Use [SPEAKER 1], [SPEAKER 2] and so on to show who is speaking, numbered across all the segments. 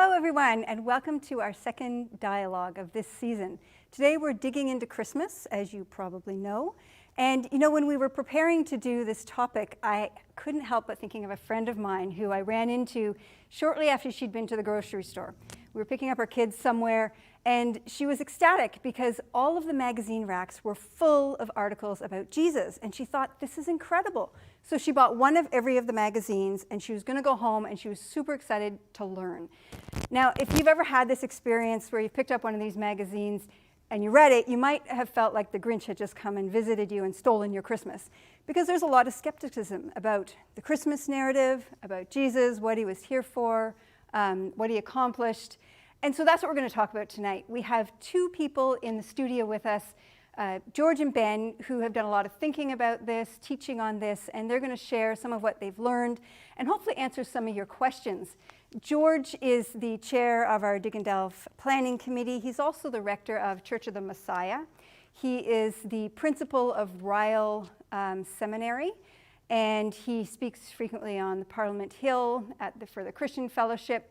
[SPEAKER 1] Hello, everyone, and welcome to our second dialogue of this season. Today, we're digging into Christmas, as you probably know. And you know, when we were preparing to do this topic, I couldn't help but thinking of a friend of mine who I ran into shortly after she'd been to the grocery store. We were picking up our kids somewhere, and she was ecstatic because all of the magazine racks were full of articles about Jesus, and she thought, this is incredible. So she bought one of every of the magazines, and she was going to go home, and she was super excited to learn. Now, if you've ever had this experience where you've picked up one of these magazines and you read it, you might have felt like the Grinch had just come and visited you and stolen your Christmas, because there's a lot of skepticism about the Christmas narrative, about Jesus, what he was here for, what he accomplished. And so that's what we're going to talk about tonight. We have two people in the studio with us, George and Ben, who have done a lot of thinking about this, teaching on this, and they're going to share some of what they've learned and hopefully answer some of your questions. George is the chair of our Dig and Delve Planning Committee. He's also the rector of Church of the Messiah. He is the principal of Ryle Seminary, and he speaks frequently on the Parliament Hill for the Christian Fellowship.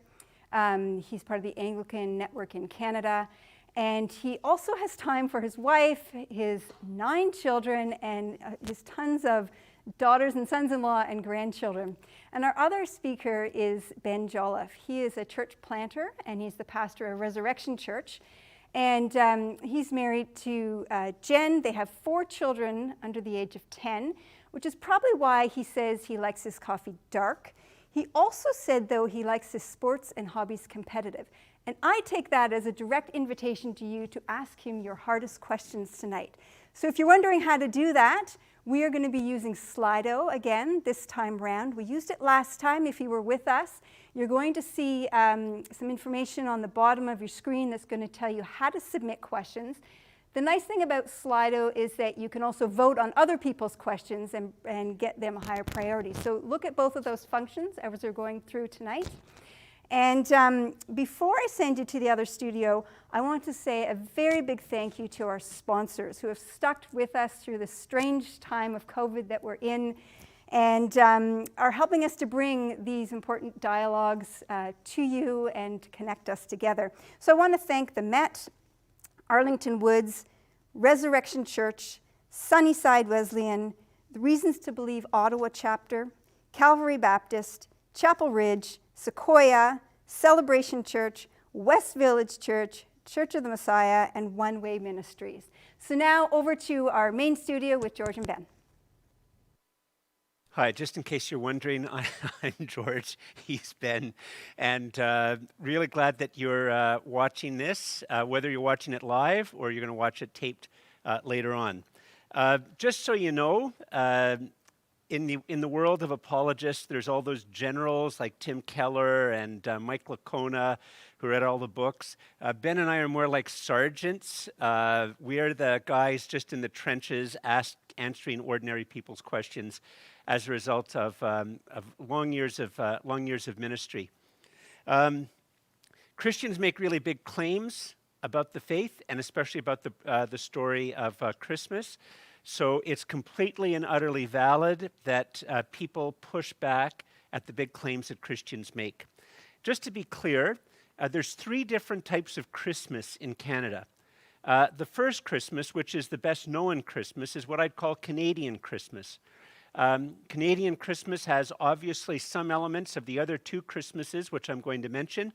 [SPEAKER 1] He's part of the Anglican Network in Canada. And he also has time for his wife, his 9 children, and his tons of daughters and sons-in-law and grandchildren. And our other speaker is Ben Joliffe. He is a church planter, and he's the pastor of Resurrection Church. And he's married to Jen. They have 4 children under the age of 10, which is probably why he says he likes his coffee dark. He also said, though, he likes his sports and hobbies competitive. And I take that as a direct invitation to you to ask him your hardest questions tonight. So if you're wondering how to do that, we are going to be using Slido again this time round. We used it last time if you were with us. You're going to see some information on the bottom of your screen that's going to tell you how to submit questions. The nice thing about Slido is that you can also vote on other people's questions and get them a higher priority. So look at both of those functions as we're going through tonight. And before I send you to the other studio, I want to say a very big thank you to our sponsors who have stuck with us through this strange time of COVID that we're in, and are helping us to bring these important dialogues to you and to connect us together. So I want to thank the Met, Arlington Woods, Resurrection Church, Sunnyside Wesleyan, the Reasons to Believe Ottawa Chapter, Calvary Baptist, Chapel Ridge, Sequoia, Celebration Church, West Village Church, Church of the Messiah, and One Way Ministries. So now over to our main studio with George and Ben.
[SPEAKER 2] Hi, just in case you're wondering, I'm George, he's Ben, and really glad that you're watching this, whether you're watching it live or you're going to watch it taped later on. Just so you know, in the world of apologists, there's all those generals like Tim Keller and Mike Licona who read all the books. Ben and I are more like sergeants. We are the guys just in the trenches answering ordinary people's questions as a result of long years of ministry. Christians make really big claims about the faith, and especially about the story of Christmas. So it's completely and utterly valid that people push back at the big claims that Christians make. Just to be clear, there's 3 different types of Christmas in Canada. The first Christmas, which is the best known Christmas, is what I'd call Canadian Christmas. Canadian Christmas has obviously some elements of the other 2 Christmases, which I'm going to mention.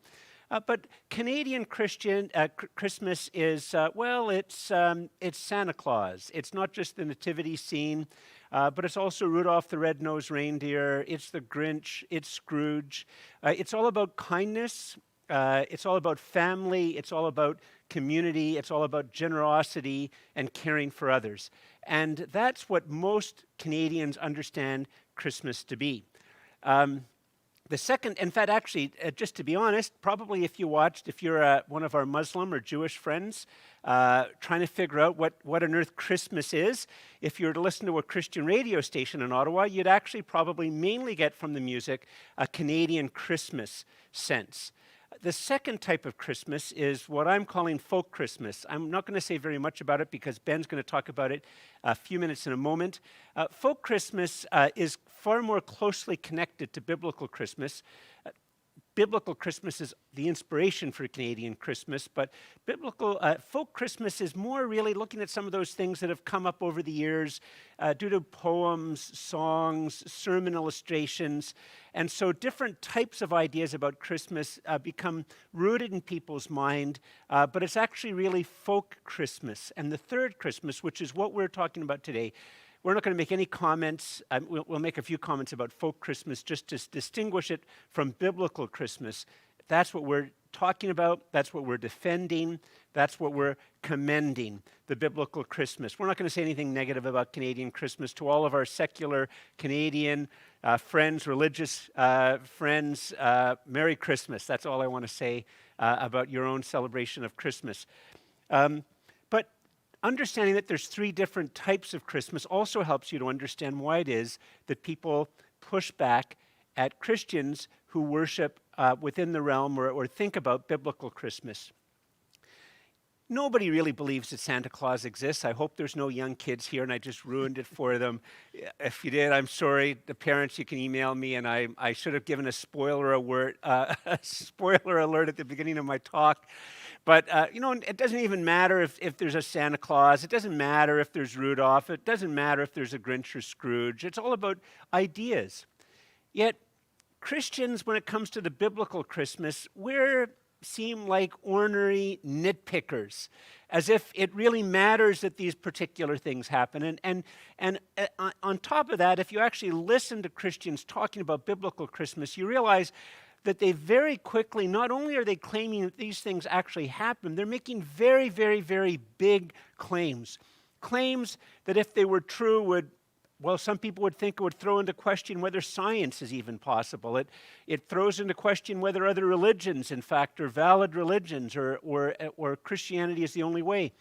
[SPEAKER 2] But Canadian Christmas is, it's Santa Claus. It's not just the nativity scene, but it's also Rudolph the Red-Nosed Reindeer, it's the Grinch, it's Scrooge. It's all about kindness, it's all about family, it's all about community, it's all about generosity and caring for others. And that's what most Canadians understand Christmas to be. The second, in fact, actually, just to be honest, probably if you're one of our Muslim or Jewish friends trying to figure out what on earth Christmas is, if you were to listen to a Christian radio station in Ottawa, you'd actually probably mainly get from the music a Canadian Christmas sense. The second type of Christmas is what I'm calling folk Christmas. I'm not going to say very much about it because Ben's going to talk about it a few minutes in a moment. Folk Christmas is far more closely connected to biblical Christmas biblical Christmas is the inspiration for Canadian Christmas, but biblical folk Christmas is more really looking at some of those things that have come up over the years due to poems, songs, sermon illustrations. And so different types of ideas about Christmas become rooted in people's mind, but it's actually really folk Christmas. And the third Christmas, which is what we're talking about today, we're not going to make any comments. We'll make a few comments about folk Christmas just to distinguish it from biblical Christmas. That's what we're talking about. That's what we're defending. That's what we're commending, the biblical Christmas. We're not going to say anything negative about Canadian Christmas. To all of our secular Canadian friends, religious friends, Merry Christmas. That's all I want to say about your own celebration of Christmas. But understanding that there's three different types of Christmas also helps you to understand why it is that people push back at Christians who worship within the realm or think about biblical Christmas. Nobody really believes that Santa Claus exists. I hope there's no young kids here and I just ruined it for them. If you did, I'm sorry. The parents, you can email me, and I should have given a spoiler alert at the beginning of my talk. But, it doesn't even matter if there's a Santa Claus. It doesn't matter if there's Rudolph. It doesn't matter if there's a Grinch or Scrooge. It's all about ideas. Yet, Christians, when it comes to the biblical Christmas, seem like ornery nitpickers, as if it really matters that these particular things happen. And on top of that, if you actually listen to Christians talking about biblical Christmas, you realize that they very quickly, not only are they claiming that these things actually happen, they're making very, very, very big claims. Claims that if they were true some people would think it would throw into question whether science is even possible. It throws into question whether other religions, in fact, are valid religions or Christianity is the only way.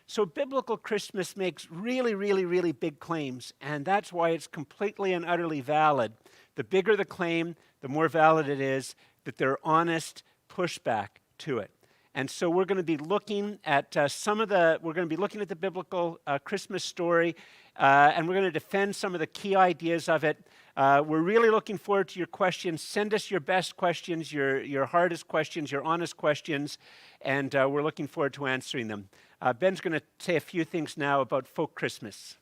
[SPEAKER 2] So biblical Christmas makes really, really, really big claims, and that's why it's completely and utterly valid. The bigger the claim, the more valid it is that there are honest pushback to it. And so we're going to be looking at we're going to be looking at the biblical Christmas story, and we're going to defend some of the key ideas of it. We're really looking forward to your questions. Send us your best questions, your hardest questions, your honest questions, and we're looking forward to answering them. Ben's going to say a few things now about folk Christmas.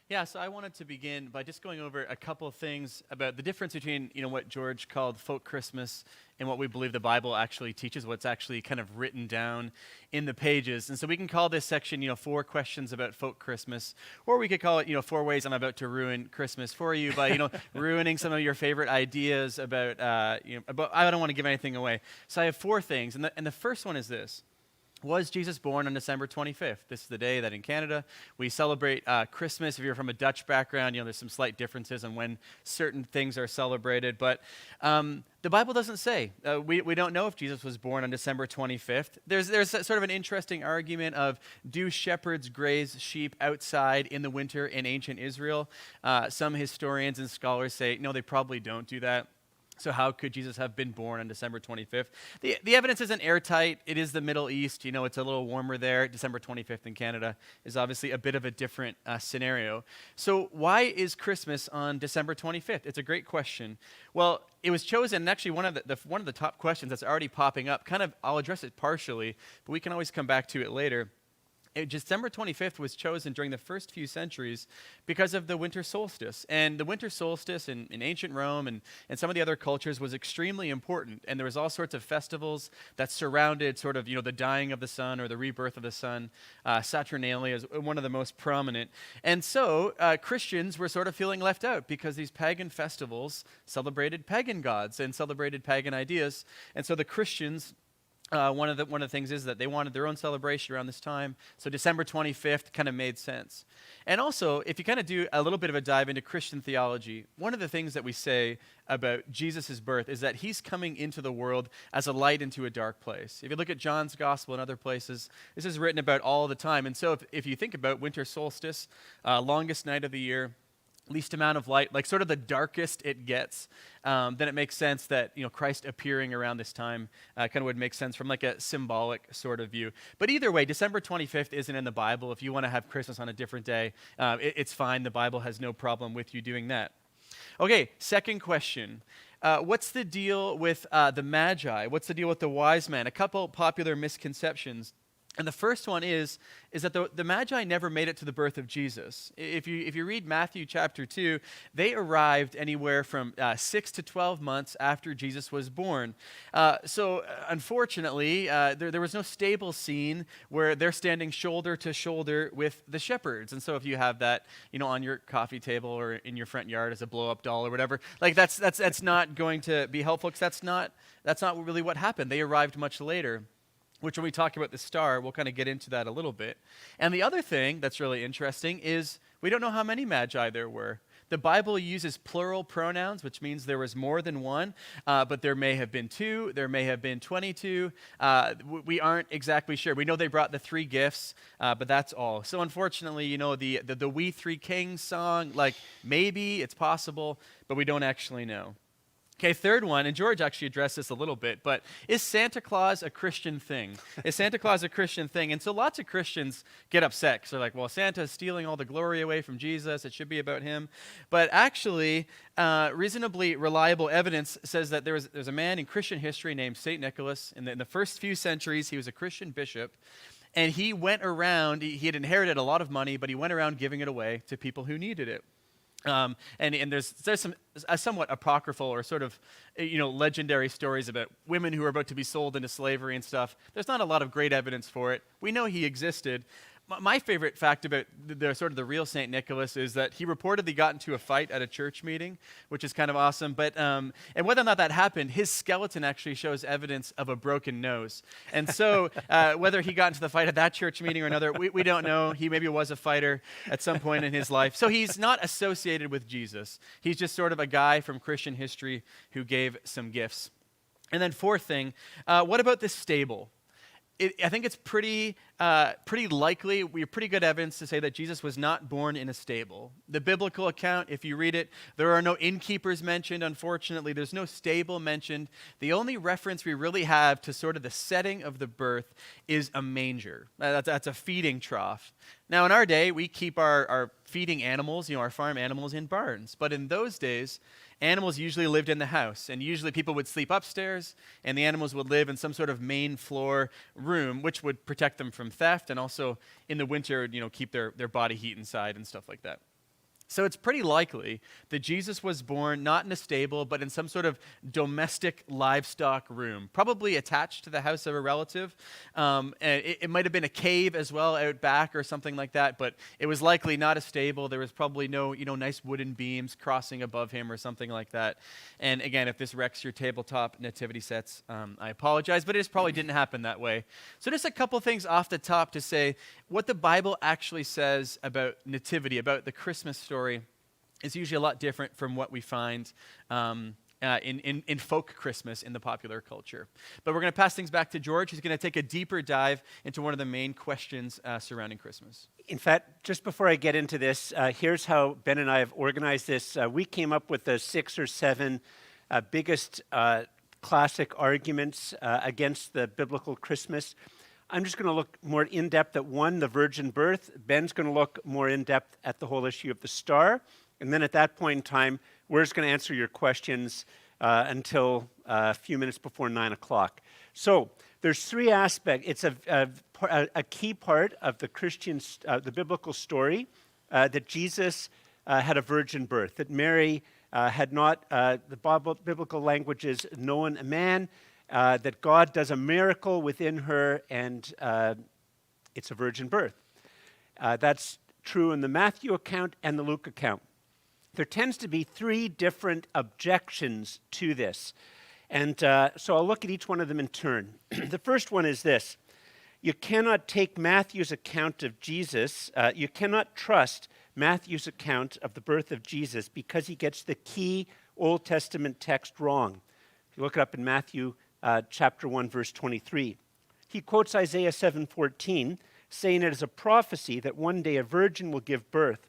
[SPEAKER 3] Yeah, so I wanted to begin by just going over a couple of things about the difference between, what George called folk Christmas and what we believe the Bible actually teaches, what's actually kind of written down in the pages. And so we can call this section, 4 questions about folk Christmas, or we could call it, 4 ways I'm about to ruin Christmas for you by, ruining some of your favorite ideas about, I don't want to give anything away. So I have 4 things, and the first one is this. Was Jesus born on December 25th? This is the day that in Canada we celebrate Christmas. If you're from a Dutch background, there's some slight differences on when certain things are celebrated. But the Bible doesn't say. We don't know if Jesus was born on December 25th. There's sort of an interesting argument of, do shepherds graze sheep outside in the winter in ancient Israel? Some historians and scholars say, no, they probably don't do that. So how could Jesus have been born on December 25th? The evidence isn't airtight. It is the Middle East. It's a little warmer there. December 25th in Canada is obviously a bit of a different scenario. So why is Christmas on December 25th? It's a great question. Well, it was chosen, and actually one of the top questions that's already popping up, I'll address it partially, but we can always come back to it later. December 25th was chosen during the first few centuries because of the winter solstice. And the winter solstice in ancient Rome and some of the other cultures was extremely important. And there was all sorts of festivals that surrounded sort of, the dying of the sun or the rebirth of the sun. Saturnalia is one of the most prominent. And so Christians were sort of feeling left out because these pagan festivals celebrated pagan gods and celebrated pagan ideas. And so the Christians, one of the things is that they wanted their own celebration around this time. So December 25th kind of made sense. And also, if you kind of do a little bit of a dive into Christian theology, one of the things that we say about Jesus' birth is that he's coming into the world as a light into a dark place. If you look at John's gospel and other places, this is written about all the time. And so if you think about winter solstice, longest night of the year, least amount of light, like sort of the darkest it gets, then it makes sense that Christ appearing around this time kind of would make sense from like a symbolic sort of view. But either way, December 25th isn't in the Bible. If you want to have Christmas on a different day, it's fine. The Bible has no problem with you doing that. Okay, second question. what's the deal with the Magi? What's the deal with the wise man? A couple popular misconceptions. And the first one is that the Magi never made it to the birth of Jesus. If you read Matthew chapter 2, they arrived anywhere from 6 to 12 months after Jesus was born. So unfortunately, there was no stable scene where they're standing shoulder to shoulder with the shepherds. And so if you have that, on your coffee table or in your front yard as a blow-up doll or whatever, like that's not going to be helpful, because that's not really what happened. They arrived much later, which when we talk about the star, we'll kind of get into that a little bit. And the other thing that's really interesting is we don't know how many Magi there were. The Bible uses plural pronouns, which means there was more than one, but there may have been 2, there may have been 22. We aren't exactly sure. We know they brought the 3 gifts, but that's all. So unfortunately, the We Three Kings song, like maybe it's possible, but we don't actually know. Okay, third one, and George actually addressed this a little bit, but is Santa Claus a Christian thing? Is Santa Claus a Christian thing? And so lots of Christians get upset because they're like, well, Santa's stealing all the glory away from Jesus. It should be about him. But actually, reasonably reliable evidence says that there's a man in Christian history named St. Nicholas. In the first few centuries, he was a Christian bishop. And he went around, he had inherited a lot of money, but he went around giving it away to people who needed it. And there's some somewhat apocryphal or sort of legendary stories about women who were about to be sold into slavery and stuff. There's not a lot of great evidence for it. We know he existed. My favorite fact about the real St. Nicholas is that he reportedly got into a fight at a church meeting, which is kind of awesome. But and whether or not that happened, his skeleton actually shows evidence of a broken nose. And so whether he got into the fight at that church meeting or another, we don't know. He maybe was a fighter at some point in his life. So he's not associated with Jesus. He's just sort of a guy from Christian history who gave some gifts. And then fourth thing, what about this stable? I think it's pretty likely, we have pretty good evidence to say that Jesus was not born in a stable. The biblical account, if you read it, there are no innkeepers mentioned, unfortunately. There's no stable mentioned. The only reference we really have to sort of the setting of the birth is a manger. That's a feeding trough. Now, in our day, we keep our feeding animals, our farm animals, in barns. But in those days, animals usually lived in the house, and usually people would sleep upstairs, and the animals would live in some sort of main floor room, which would protect them from theft, and also in the winter, keep their body heat inside and stuff like that. So it's pretty likely that Jesus was born not in a stable, but in some sort of domestic livestock room, probably attached to the house of a relative. And it might have been a cave as well out back or something like that, but it was likely not a stable. There was probably no, nice wooden beams crossing above him or something like that. And again, if this wrecks your tabletop nativity sets, I apologize, but it probably didn't happen that way. So just a couple things off the top to say what the Bible actually says about nativity, about the Christmas story, is usually a lot different from what we find in folk Christmas in the popular culture. But we're going to pass things back to George, who's going to take a deeper dive into one of the main questions surrounding Christmas.
[SPEAKER 2] In fact, just before I get into this, here's how Ben and I have organized this. We came up with the 6 or 7 biggest classic arguments against the biblical Christmas. I'm just going to look more in-depth at one, the virgin birth. Ben's going to look more in-depth at the whole issue of the star. And then at that point in time, we're just going to answer your questions until a few minutes before 9 o'clock. So there's 3 aspects. It's a key part of the the biblical story that Jesus had a virgin birth, that Mary had not, the biblical language is known a man, that God does a miracle within her, and it's a virgin birth. That's true in the Matthew account and the Luke account. There tends to be 3 different objections to this. And so I'll look at each one of them in turn. The first one is this. You cannot take Matthew's account of Jesus, you cannot trust Matthew's account of the birth of Jesus because he gets the key Old Testament text wrong. If you look it up in Matthew chapter 1, verse 23. He quotes Isaiah 7:14, saying it is a prophecy that one day a virgin will give birth.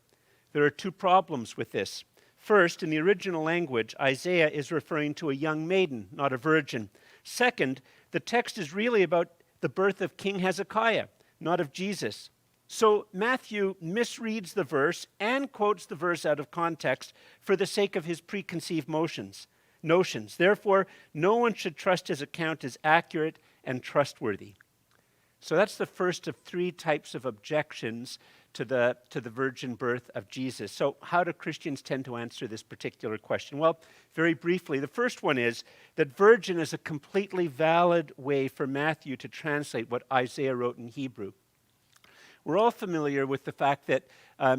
[SPEAKER 2] There are 2 problems with this. First, in the original language, Isaiah is referring to a young maiden, not a virgin. Second, the text is really about the birth of King Hezekiah, not of Jesus. So Matthew misreads the verse and quotes the verse out of context for the sake of his preconceived notions. notions. Therefore, no one should trust his account as accurate and trustworthy. So that's the first of three types of objections to the virgin birth of Jesus. So how do Christians tend to answer this particular question? Well, very briefly, the first one is that virgin is a completely valid way for Matthew to translate what Isaiah wrote in Hebrew. We're all familiar with the fact that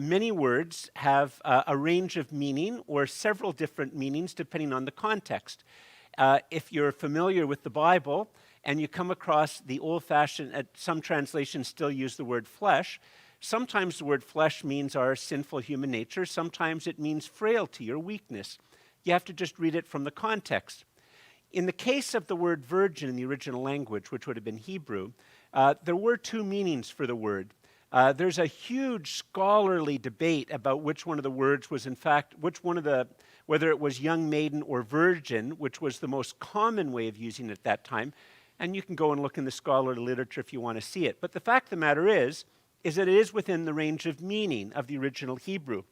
[SPEAKER 2] many words have a range of meaning or several different meanings depending on the context. If you're familiar with the Bible and you come across the old-fashioned, some translations still use the word flesh. Sometimes the word flesh means our sinful human nature. Sometimes it means frailty or weakness. You have to just read it from the context. In the case of the word virgin in the original language, which would have been Hebrew, there were two meanings for the word. There's a huge scholarly debate about which one of the words was in fact, whether it was young maiden or virgin, which was the most common way of using it at that time. And you can go and look in the scholarly literature if you want to see it. But the fact of the matter is that it is within the range of meaning of the original Hebrew.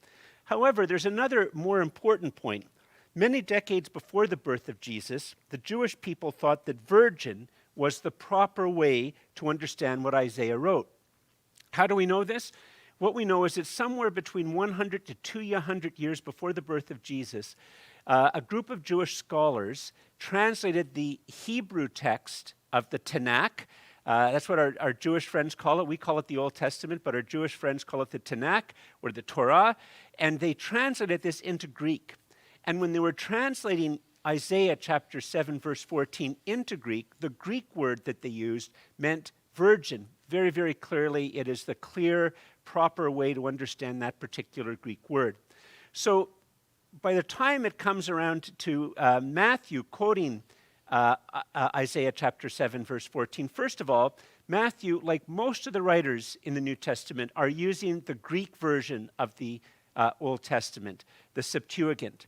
[SPEAKER 2] However, there's another more important point. Many decades before the birth of Jesus, the Jewish people thought that virgin was the proper way to understand what Isaiah wrote. How do we know this? What we know is that somewhere between 100 to 200 years before the birth of Jesus, a group of Jewish scholars translated the Hebrew text of the Tanakh. That's what our Jewish friends call it. We call it the Old Testament, but our Jewish friends call it the Tanakh or the Torah. And they translated this into Greek. And when they were translating Isaiah chapter 7, verse 14 into Greek, the Greek word that they used meant virgin. Very, very clearly, it is the clear, proper way to understand that particular Greek word. So by the time it comes around to Matthew quoting Isaiah chapter 7, verse 14, first of all, Matthew, like most of the writers in the New Testament, are using the Greek version of the Old Testament, the Septuagint.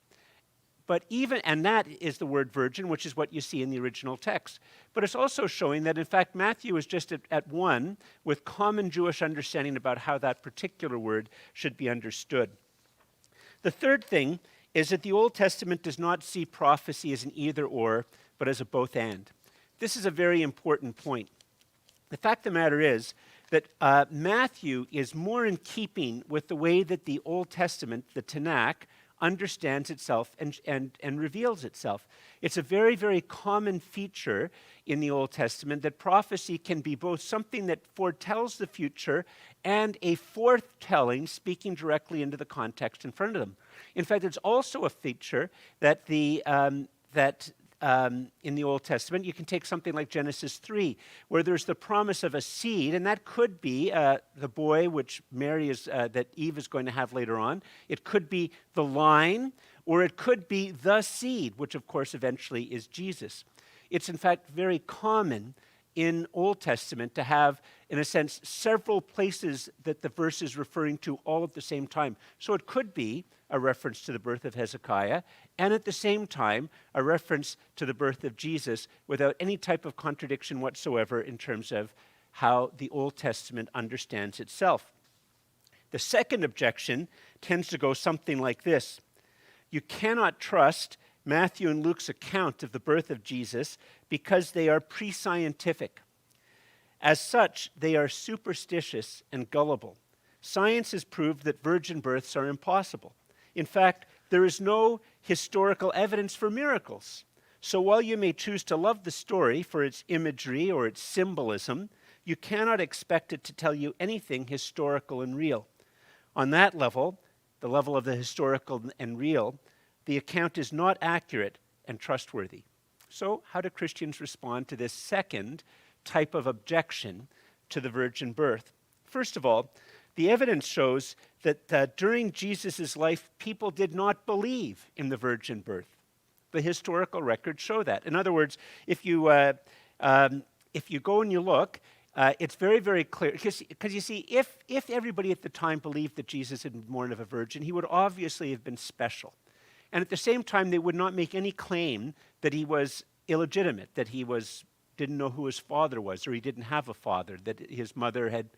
[SPEAKER 2] But and that is the word virgin, which is what you see in the original text. But it's also showing that, in fact, Matthew is just at one with common Jewish understanding about how that particular word should be understood. The third thing is that the Old Testament does not see prophecy as an either or, but as a both and. This is a very important point. The fact of the matter is that Matthew is more in keeping with the way that the Old Testament, the Tanakh, understands itself and reveals itself. It's a very, very common feature in the Old Testament that prophecy can be both something that foretells the future and a foretelling speaking directly into the context in front of them. In fact, it's also a feature that in the Old Testament, you can take something like Genesis 3, where there's the promise of a seed, and that could be the boy which that Eve is going to have later on. It could be the line, or it could be the seed, which of course eventually is Jesus. It's in fact very common in Old Testament to have, in a sense, several places that the verse is referring to all at the same time. So it could be a reference to the birth of Hezekiah, and at the same time, a reference to the birth of Jesus without any type of contradiction whatsoever in terms of how the Old Testament understands itself. The second objection tends to go something like this. You cannot trust Matthew and Luke's account of the birth of Jesus because they are pre-scientific. As such, they are superstitious and gullible. Science has proved that virgin births are impossible. In fact, there is no historical evidence for miracles. So while you may choose to love the story for its imagery or its symbolism, you cannot expect it to tell you anything historical and real. On that level, the level of the historical and real, the account is not accurate and trustworthy. So how do Christians respond to this second type of objection to the virgin birth? First of all, the evidence shows that during Jesus' life, people did not believe in the virgin birth. The historical records show that. In other words, if you go and you look, it's very, very clear. Because you see, if everybody at the time believed that Jesus had been born of a virgin, he would obviously have been special. And at the same time, they would not make any claim that he was illegitimate, that he didn't know who his father was, or he didn't have a father, that his mother had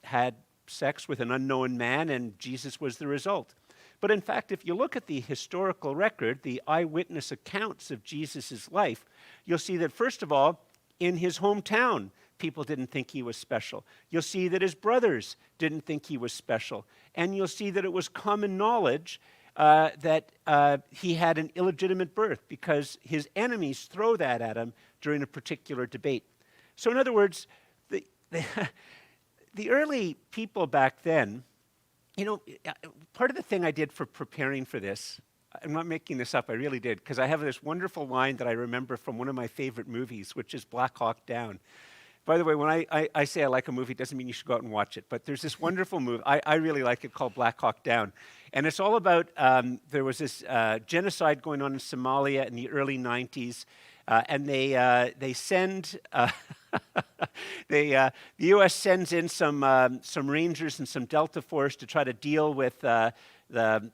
[SPEAKER 2] had sex with an unknown man and Jesus was the result. But in fact, if you look at the historical record, the eyewitness accounts of Jesus' life, you'll see that, first of all, in his hometown, people didn't think he was special. You'll see that his brothers didn't think he was special. And you'll see that it was common knowledge that he had an illegitimate birth because his enemies throw that at him during a particular debate. So in other words, the early people back then, part of the thing I did for preparing for this, I'm not making this up, I really did, because I have this wonderful line that I remember from one of my favorite movies, which is Black Hawk Down. By the way, when I say I like a movie, it doesn't mean you should go out and watch it, but there's this wonderful movie, I really like it, called Black Hawk Down. And it's all about, there was this genocide going on in Somalia in the early 90s, and they send, the U.S. sends in some Rangers and some Delta Force to try to deal with the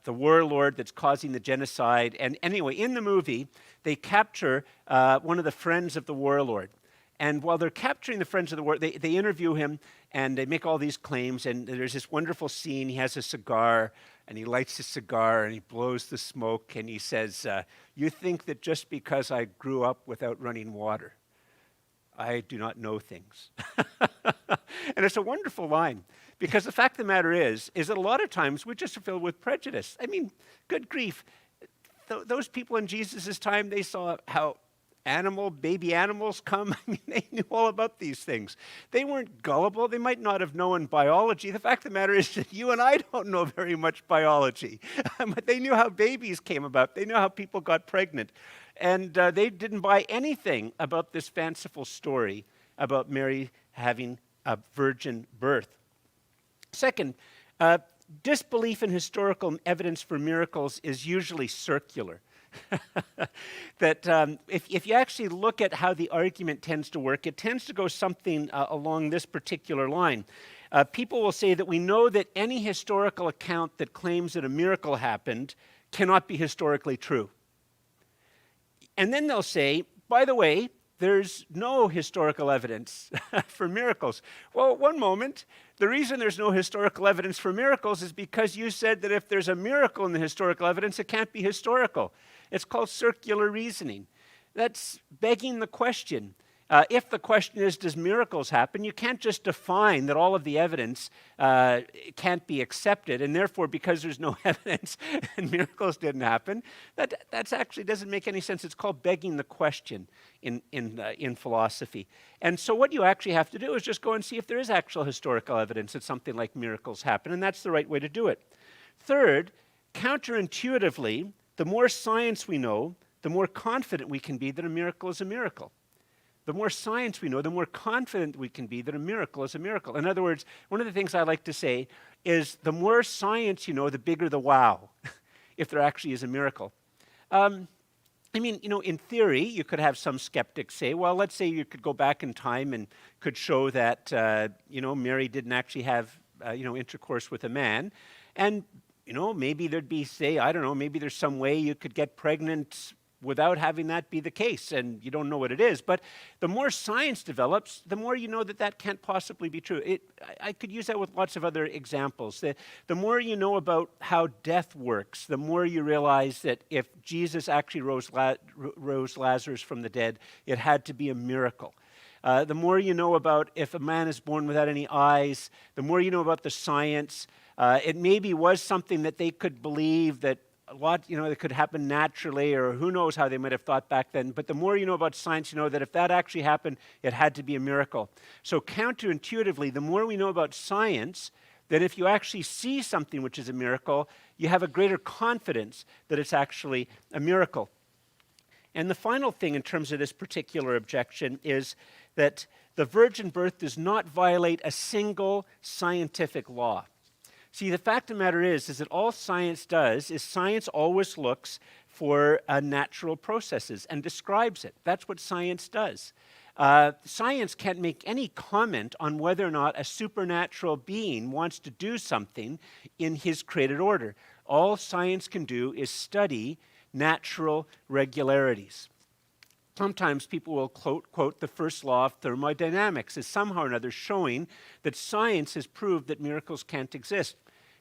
[SPEAKER 2] warlord that's causing the genocide. And anyway, in the movie, they capture one of the friends of the warlord. And while they're capturing the friends of the warlord, they interview him, and they make all these claims, and there's this wonderful scene. He has a cigar, and he lights his cigar, and he blows the smoke, and he says, you think that just because I grew up without running water, I do not know things. And it's a wonderful line, because the fact of the matter is that a lot of times we're just filled with prejudice. I mean, good grief. Those people in Jesus' time, they saw how baby animals come. I mean, they knew all about these things. They weren't gullible. They might not have known biology. The fact of the matter is that you and I don't know very much biology. But they knew how babies came about. They knew how people got pregnant. And they didn't buy anything about this fanciful story about Mary having a virgin birth. Second, disbelief in historical evidence for miracles is usually circular. That if you actually look at how the argument tends to work, it tends to go something along this particular line. People will say that we know that any historical account that claims that a miracle happened cannot be historically true. And then they'll say, by the way, there's no historical evidence for miracles. Well, one moment, the reason there's no historical evidence for miracles is because you said that if there's a miracle in the historical evidence, it can't be historical. It's called circular reasoning. That's begging the question. If the question is, does miracles happen, you can't just define that all of the evidence can't be accepted, and therefore, because there's no evidence and miracles didn't happen, that actually doesn't make any sense. It's called begging the question in philosophy. And so what you actually have to do is just go and see if there is actual historical evidence that something like miracles happen, and that's the right way to do it. Third, counterintuitively, the more science we know, the more confident we can be that a miracle is a miracle. The more science we know, the more confident we can be that a miracle is a miracle. In other words, one of the things I like to say is the more science you know, the bigger the wow, if there actually is a miracle. In theory, you could have some skeptics say, well, let's say you could go back in time and could show that, Mary didn't actually have, intercourse with a man. And, maybe there'd be, maybe there's some way you could get pregnant without having that be the case, and you don't know what it is. But the more science develops, the more you know that can't possibly be true. I could use that with lots of other examples. The more you know about how death works, the more you realize that if Jesus actually rose Lazarus from the dead, it had to be a miracle. The more you know about if a man is born without any eyes, the more you know about the science. It maybe was something that they could believe that a lot, that could happen naturally, or who knows how they might have thought back then. But the more you know about science, you know that if that actually happened, it had to be a miracle. So counterintuitively, the more we know about science, that if you actually see something which is a miracle, you have a greater confidence that it's actually a miracle. And the final thing in terms of this particular objection is that the virgin birth does not violate a single scientific law. See, the fact of the matter is that all science does is science always looks for natural processes and describes it. That's what science does. Science can't make any comment on whether or not a supernatural being wants to do something in his created order. All science can do is study natural regularities. Sometimes people will quote the first law of thermodynamics as somehow or another showing that science has proved that miracles can't exist.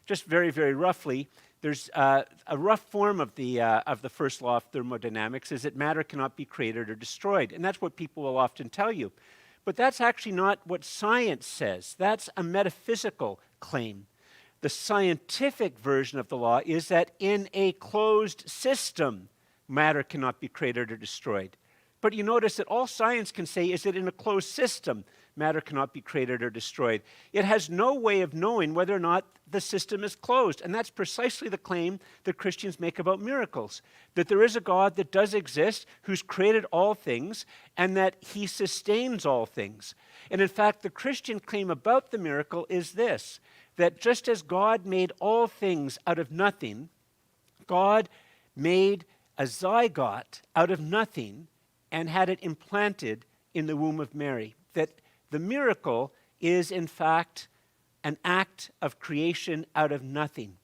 [SPEAKER 2] Just very, very roughly, There's a rough form of the first law of thermodynamics is that matter cannot be created or destroyed. And that's what people will often tell you. But that's actually not what science says. That's a metaphysical claim. The scientific version of the law is that in a closed system, matter cannot be created or destroyed. But you notice that all science can say is that in a closed system, matter cannot be created or destroyed. It has no way of knowing whether or not the system is closed. And that's precisely the claim that Christians make about miracles, that there is a God that does exist, who's created all things, and that he sustains all things. And in fact, the Christian claim about the miracle is this, that just as God made all things out of nothing, God made a zygote out of nothing and had it implanted in the womb of Mary. That the miracle is, in fact, an act of creation out of nothing.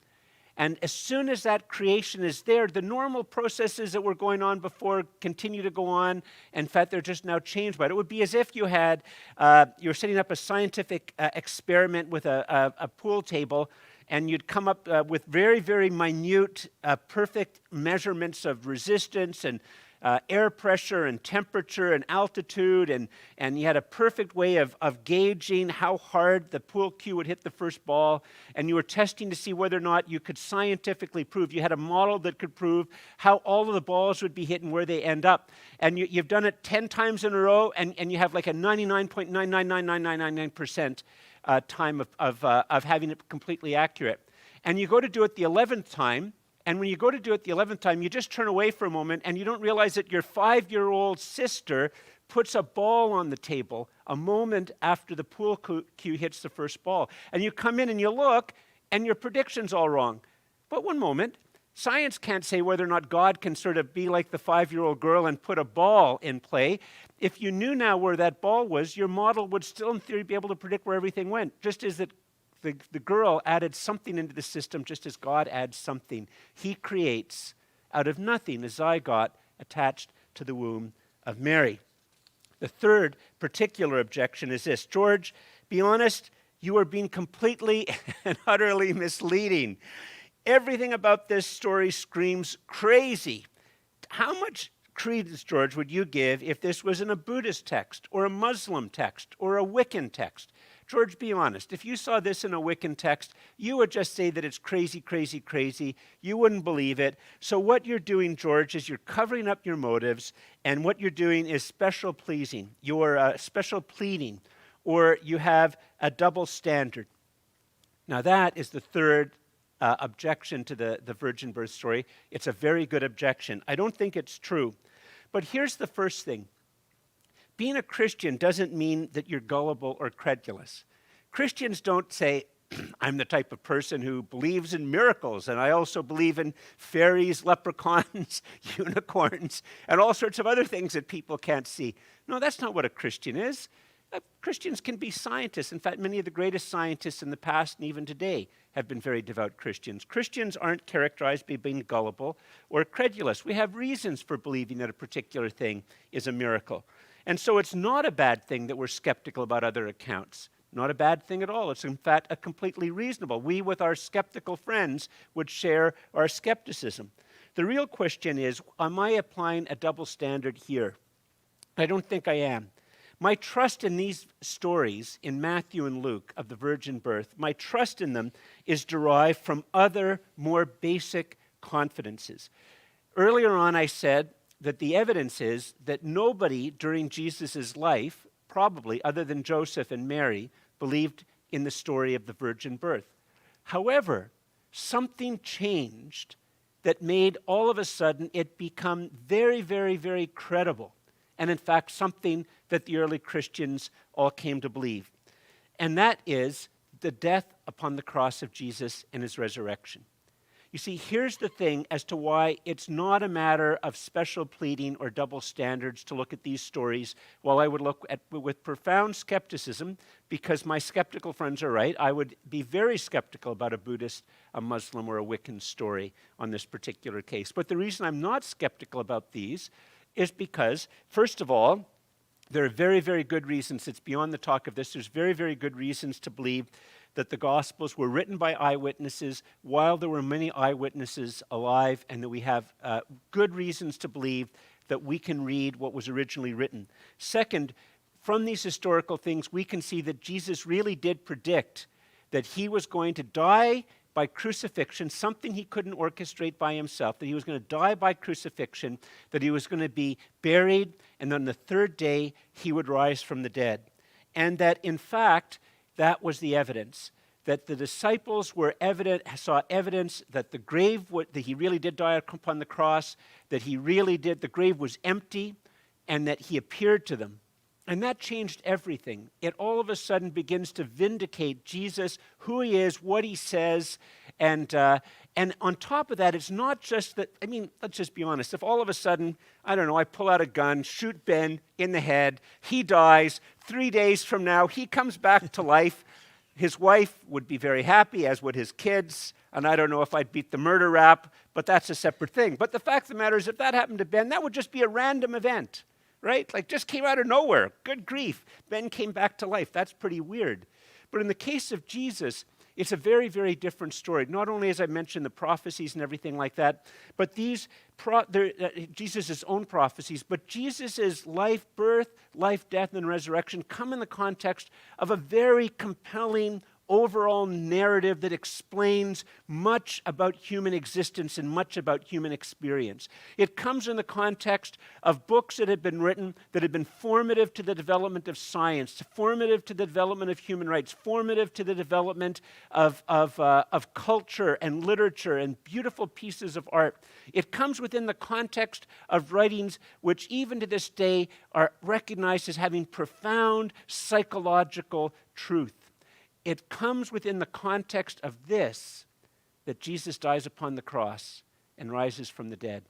[SPEAKER 2] And as soon as that creation is there, the normal processes that were going on before continue to go on. In fact, they're just now changed by it. It would be as if you had, you're setting up a scientific experiment with a pool table, and you'd come up with very, very minute, perfect measurements of resistance and air pressure and temperature and altitude, and you had a perfect way of gauging how hard the pool cue would hit the first ball, and you were testing to see whether or not you could scientifically prove. You had a model that could prove how all of the balls would be hit and where they end up. And you've done it 10 times in a row, and you have like a 99.999999% time of having it completely accurate. And you go to do it the 11th time, and when you go to do it the 11th time, you just turn away for a moment and you don't realize that your 5-year-old sister puts a ball on the table a moment after the pool cue hits the first ball. And you come in and you look, and your prediction's all wrong. But one moment, science can't say whether or not God can sort of be like the 5-year-old girl and put a ball in play. If you knew now where that ball was, your model would still, in theory, be able to predict where everything went, just as that the girl added something into the system just as God adds something. He creates out of nothing a zygote attached to the womb of Mary. The third particular objection is this. George, be honest, you are being completely and utterly misleading. Everything about this story screams crazy. How much credence, George, would you give if this was in a Buddhist text or a Muslim text or a Wiccan text? George, be honest. If you saw this in a Wiccan text, you would just say that it's crazy, crazy, crazy. You wouldn't believe it. So what you're doing, George, is you're covering up your motives, and what you're doing is special pleasing. You're special pleading, or you have a double standard. Now that is the third objection to the virgin birth story. It's a very good objection. I don't think it's true. But here's the first thing. Being a Christian doesn't mean that you're gullible or credulous. Christians don't say, I'm the type of person who believes in miracles, and I also believe in fairies, leprechauns, unicorns, and all sorts of other things that people can't see. No, that's not what a Christian is. Christians can be scientists. In fact, many of the greatest scientists in the past and even today have been very devout Christians. Christians aren't characterized by being gullible or credulous. We have reasons for believing that a particular thing is a miracle. And so it's not a bad thing that we're skeptical about other accounts. Not a bad thing at all. It's in fact a completely reasonable. We, with our skeptical friends, would share our skepticism. The real question is, am I applying a double standard here? I don't think I am. My trust in these stories in Matthew and Luke of the virgin birth, my trust in them is derived from other, more basic confidences. Earlier on I said that the evidence is that nobody during Jesus' life, probably other than Joseph and Mary, believed in the story of the virgin birth. However, something changed that made all of a sudden it become very, very, very credible. And in fact, something that the early Christians all came to believe. And that is the death upon the cross of Jesus and his resurrection. You see, here's the thing as to why it's not a matter of special pleading or double standards to look at these stories, while I would look at with profound skepticism, because my skeptical friends are right. I would be very skeptical about a Buddhist, a Muslim, or a Wiccan story on this particular case. But the reason I'm not skeptical about these is because, first of all, there are very, very good reasons. It's beyond the talk of this. There's very, very good reasons to believe that the Gospels were written by eyewitnesses while there were many eyewitnesses alive, and that we have good reasons to believe that we can read what was originally written. Second, from these historical things, we can see that Jesus really did predict that he was going to die by crucifixion, something he couldn't orchestrate by himself, that he was going to die by crucifixion, that he was going to be buried, and on the third day he would rise from the dead. And that, in fact, that was the evidence, that the disciples saw evidence that the grave, that he really did die upon the cross, that the grave was empty, and that he appeared to them. And that changed everything. It all of a sudden begins to vindicate Jesus, who he is, what he says, and on top of that, it's not just that, let's just be honest. If all of a sudden, I pull out a gun, shoot Ben in the head, he dies, 3 days from now, he comes back to life, his wife would be very happy, as would his kids, and I don't know if I'd beat the murder rap, but that's a separate thing. But the fact of the matter is, if that happened to Ben, that would just be a random event. Right? Like, just came out of nowhere. Good grief. Ben came back to life. That's pretty weird. But in the case of Jesus, it's a very, very different story. Not only, as I mentioned, the prophecies and everything like that, but these Jesus' own prophecies, but Jesus' life, birth, life, death, and resurrection come in the context of a very compelling overall narrative that explains much about human existence and much about human experience. It comes in the context of books that have been written that have been formative to the development of science, formative to the development of human rights, formative to the development of culture and literature and beautiful pieces of art. It comes within the context of writings which even to this day are recognized as having profound psychological truth. It comes within the context of this, that Jesus dies upon the cross and rises from the dead.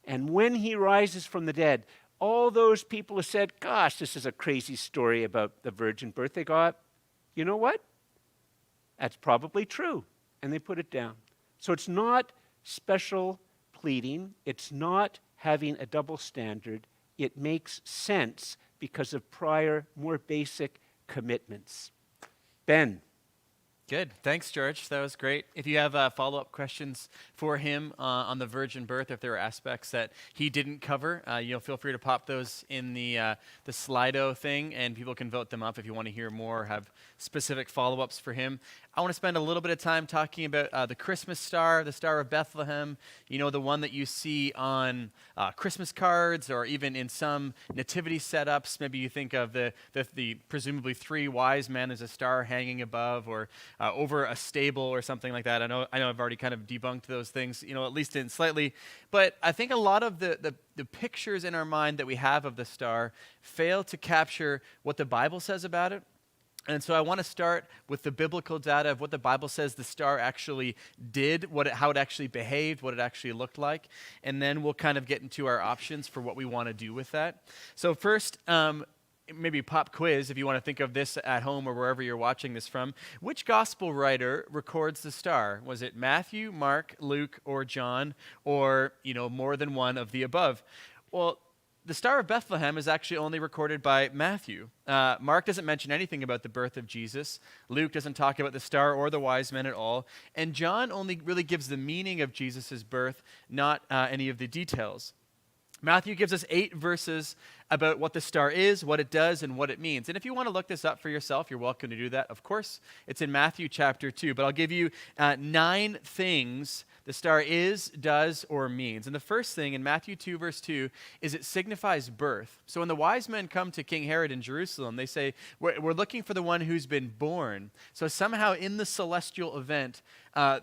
[SPEAKER 2] And when he rises from the dead, all those people who said, gosh, this is a crazy story about the virgin birth, they got, you know what? That's probably true. And they put it down. So it's not special pleading. It's not having a double standard. It makes sense because of prior, more basic commitments. Ben.
[SPEAKER 3] Good. Thanks, George. That was great. If you have follow-up questions for him on the virgin birth, if there are aspects that he didn't cover, feel free to pop those in the Slido thing, and people can vote them up if you want to hear more or have specific follow-ups for him. I want to spend a little bit of time talking about the Christmas star, the Star of Bethlehem, the one that you see on Christmas cards or even in some nativity setups. Maybe you think of the presumably 3 wise men as a star hanging above or over a stable or something like that. I know I've already kind of debunked those things, at least in slightly. But I think a lot of the pictures in our mind that we have of the star fail to capture what the Bible says about it. And so I want to start with the biblical data of what the Bible says the star actually did, how it actually behaved, what it actually looked like, and then we'll kind of get into our options for what we want to do with that. So first, maybe pop quiz, if you want to think of this at home or wherever you're watching this from. Which gospel writer records the star? Was it Matthew, Mark, Luke, or John, or more than one of the above? Well, the Star of Bethlehem is actually only recorded by Matthew. Mark doesn't mention anything about the birth of Jesus. Luke doesn't talk about the star or the wise men at all. And John only really gives the meaning of Jesus' birth, not any of the details. Matthew gives us 8 verses about what the star is, what it does, and what it means. And if you want to look this up for yourself, you're welcome to do that, of course. It's in Matthew chapter 2. But I'll give you 9 things the star is, does, or means. And the first thing in Matthew 2, verse 2, is it signifies birth. So when the wise men come to King Herod in Jerusalem, they say, we're looking for the one who's been born. So somehow in the celestial event,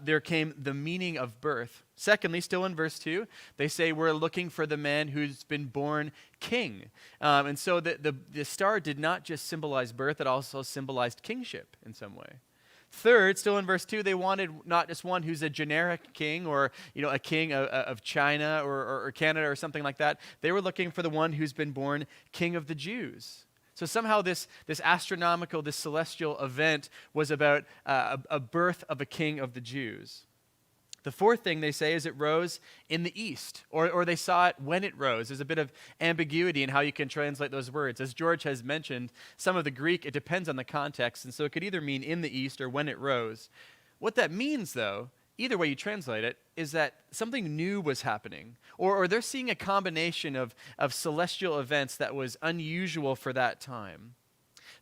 [SPEAKER 3] there came the meaning of birth. Secondly, still in verse 2, they say we're looking for the man who's been born king. And so the star did not just symbolize birth, it also symbolized kingship in some way. Third, still in verse 2, they wanted not just one who's a generic king or a king of China or Canada or something like that. They were looking for the one who's been born king of the Jews. So somehow this astronomical, this celestial event was about a birth of a king of the Jews. The fourth thing they say is it rose in the east, or they saw it when it rose. There's a bit of ambiguity in how you can translate those words. As George has mentioned, some of the Greek, it depends on the context, and so it could either mean in the east or when it rose. What that means, though, either way you translate it, is that something new was happening, or they're seeing a combination of celestial events that was unusual for that time.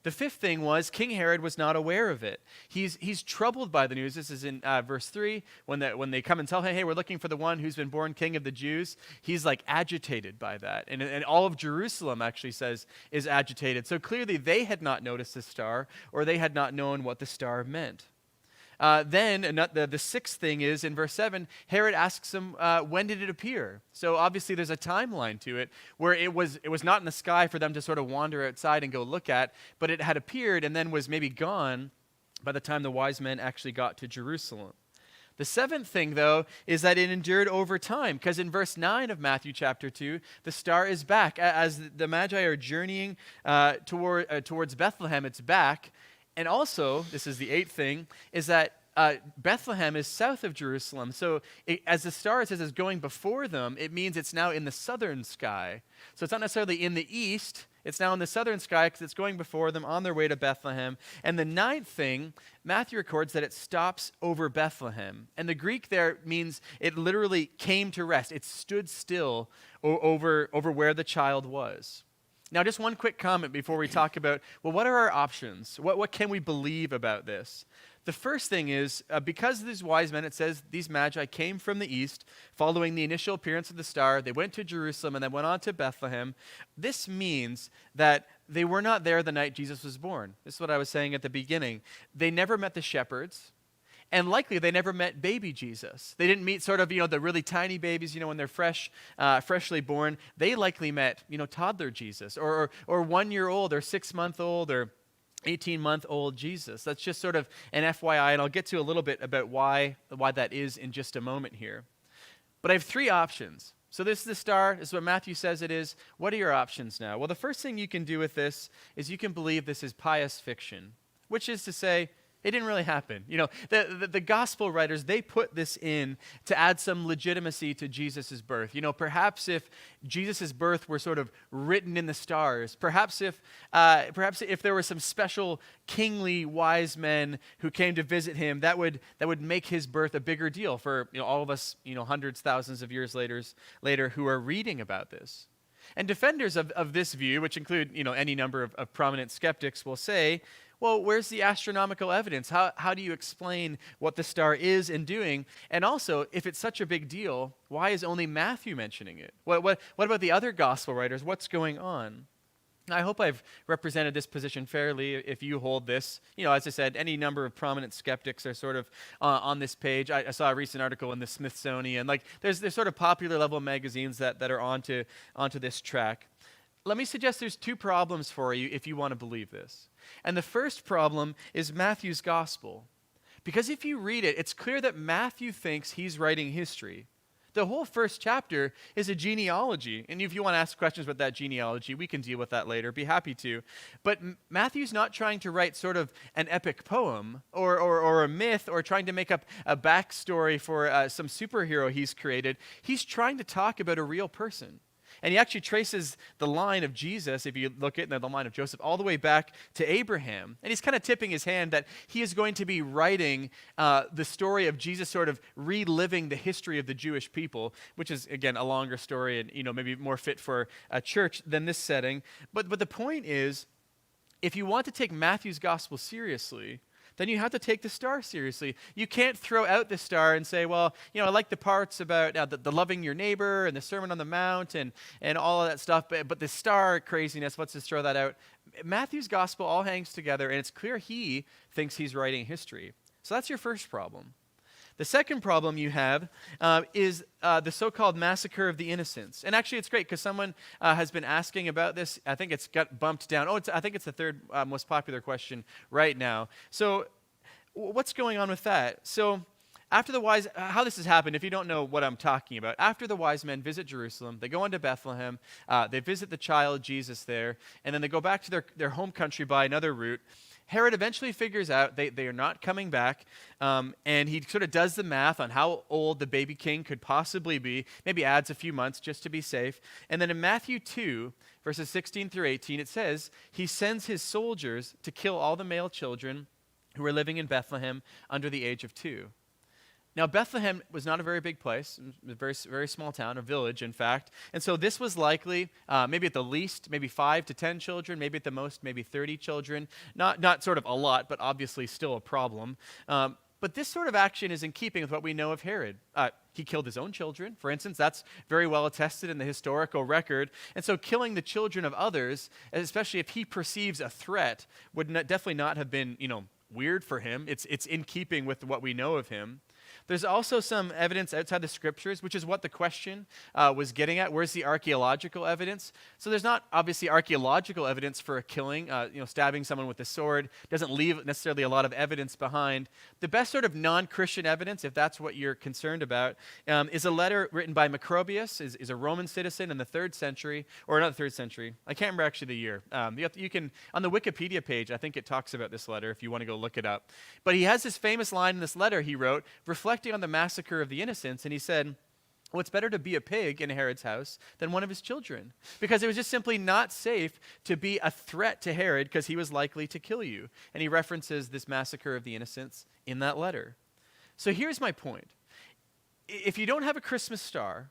[SPEAKER 3] The fifth thing was King Herod was not aware of it. He's troubled by the news. This is in verse 3, when they come and tell him, hey, we're looking for the one who's been born king of the Jews. He's like agitated by that. And all of Jerusalem actually says is agitated. So clearly they had not noticed the star, or they had not known what the star meant. Then the sixth thing is in verse 7, Herod asks him, when did it appear? So obviously there's a timeline to it where it was not in the sky for them to sort of wander outside and go look at, but it had appeared and then was maybe gone by the time the wise men actually got to Jerusalem. The seventh thing, though, is that it endured over time, because in verse 9 of Matthew chapter 2, the star is back. As the Magi are journeying towards Bethlehem, it's back. And also, this is the eighth thing, is that Bethlehem is south of Jerusalem. So as the star, it says, is going before them, it means it's now in the southern sky. So it's not necessarily in the east. It's now in the southern sky because it's going before them on their way to Bethlehem. And the ninth thing, Matthew records that it stops over Bethlehem. And the Greek there means it literally came to rest. It stood still over where the child was. Now, just one quick comment before we talk about, well, what are our options? What can we believe about this? The first thing is, because of these wise men, it says these magi came from the east, following the initial appearance of the star. They went to Jerusalem and then went on to Bethlehem. This means that they were not there the night Jesus was born. This is what I was saying at the beginning. They never met the shepherds. And likely they never met baby Jesus. They didn't meet sort of, the really tiny babies, when they're freshly born. They likely met, toddler Jesus or 1-year-old or 6-month-old or 18-month-old Jesus. That's just sort of an FYI, and I'll get to a little bit about why that is in just a moment here. But I have 3 options. So this is the star. This is what Matthew says it is. What are your options now? Well, the first thing you can do with this is you can believe this is pious fiction, which is to say, it didn't really happen. The gospel writers, they put this in to add some legitimacy to Jesus' birth. Perhaps if Jesus' birth were sort of written in the stars, perhaps if there were some special kingly wise men who came to visit him, that would make his birth a bigger deal for all of us, hundreds, thousands of years later who are reading about this. And defenders of this view, which include any number of prominent skeptics, will say, well, where's the astronomical evidence? How do you explain what the star is and doing? And also, if it's such a big deal, why is only Matthew mentioning it? What about the other gospel writers? What's going on? I hope I've represented this position fairly if you hold this. As I said, any number of prominent skeptics are sort of on this page. I saw a recent article in the Smithsonian. There's sort of popular level magazines that are onto this track. Let me suggest there's 2 problems for you if you want to believe this. And the first problem is Matthew's gospel. Because if you read it, it's clear that Matthew thinks he's writing history. The whole first chapter is a genealogy. And if you want to ask questions about that genealogy, we can deal with that later. Be happy to. But Matthew's not trying to write sort of an epic poem or a myth or trying to make up a backstory for some superhero he's created. He's trying to talk about a real person. And he actually traces the line of Jesus, if you look at the line of Joseph, all the way back to Abraham. And he's kind of tipping his hand that he is going to be writing the story of Jesus sort of reliving the history of the Jewish people, which is, again, a longer story and maybe more fit for a church than this setting. But the point is, if you want to take Matthew's gospel seriously, then you have to take the star seriously. You can't throw out the star and say, well, I like the parts about the loving your neighbor and the Sermon on the Mount and all of that stuff, but the star craziness, let's just throw that out. Matthew's gospel all hangs together, and it's clear he thinks he's writing history. So that's your first problem. The second problem you have is the so-called massacre of the innocents. And actually, it's great because someone has been asking about this. I think it's got bumped down. I think it's the third most popular question right now. So what's going on with that? So after the wise, how this has happened, if you don't know what I'm talking about, after the wise men visit Jerusalem, they go into Bethlehem, they visit the child Jesus there, and then they go back to their home country by another route. Herod eventually figures out they are not coming back, and he sort of does the math on how old the baby king could possibly be, maybe adds a few months just to be safe. And then in Matthew 2, verses 16 through 18, it says, he sends his soldiers to kill all the male children who were living in Bethlehem under the age of 2. Now, Bethlehem was not a very big place, a very, very small town, a village, in fact. And so this was likely, maybe at the least, maybe 5 to 10 children, maybe at the most, maybe 30 children. Not sort of a lot, but obviously still a problem. But this sort of action is in keeping with what we know of Herod. He killed his own children, for instance. That's very well attested in the historical record. And so killing the children of others, especially if he perceives a threat, would definitely not have been, weird for him. It's in keeping with what we know of him. There's also some evidence outside the scriptures, which is what the question was getting at. Where's the archaeological evidence? So there's not obviously archaeological evidence for a killing. Stabbing someone with a sword doesn't leave necessarily a lot of evidence behind. The best sort of non-Christian evidence, if that's what you're concerned about, is a letter written by Macrobius, is a Roman citizen in the 3rd century, or not the 3rd century. I can't remember actually the year. You can, on the Wikipedia page, I think it talks about this letter if you want to go look it up. But he has this famous line in this letter he wrote, reflecting on the massacre of the innocents, and he said, well, it's better to be a pig in Herod's house than one of his children, because it was just simply not safe to be a threat to Herod because he was likely to kill you. And he references this massacre of the innocents in that letter. So here's my point. If you don't have a Christmas star,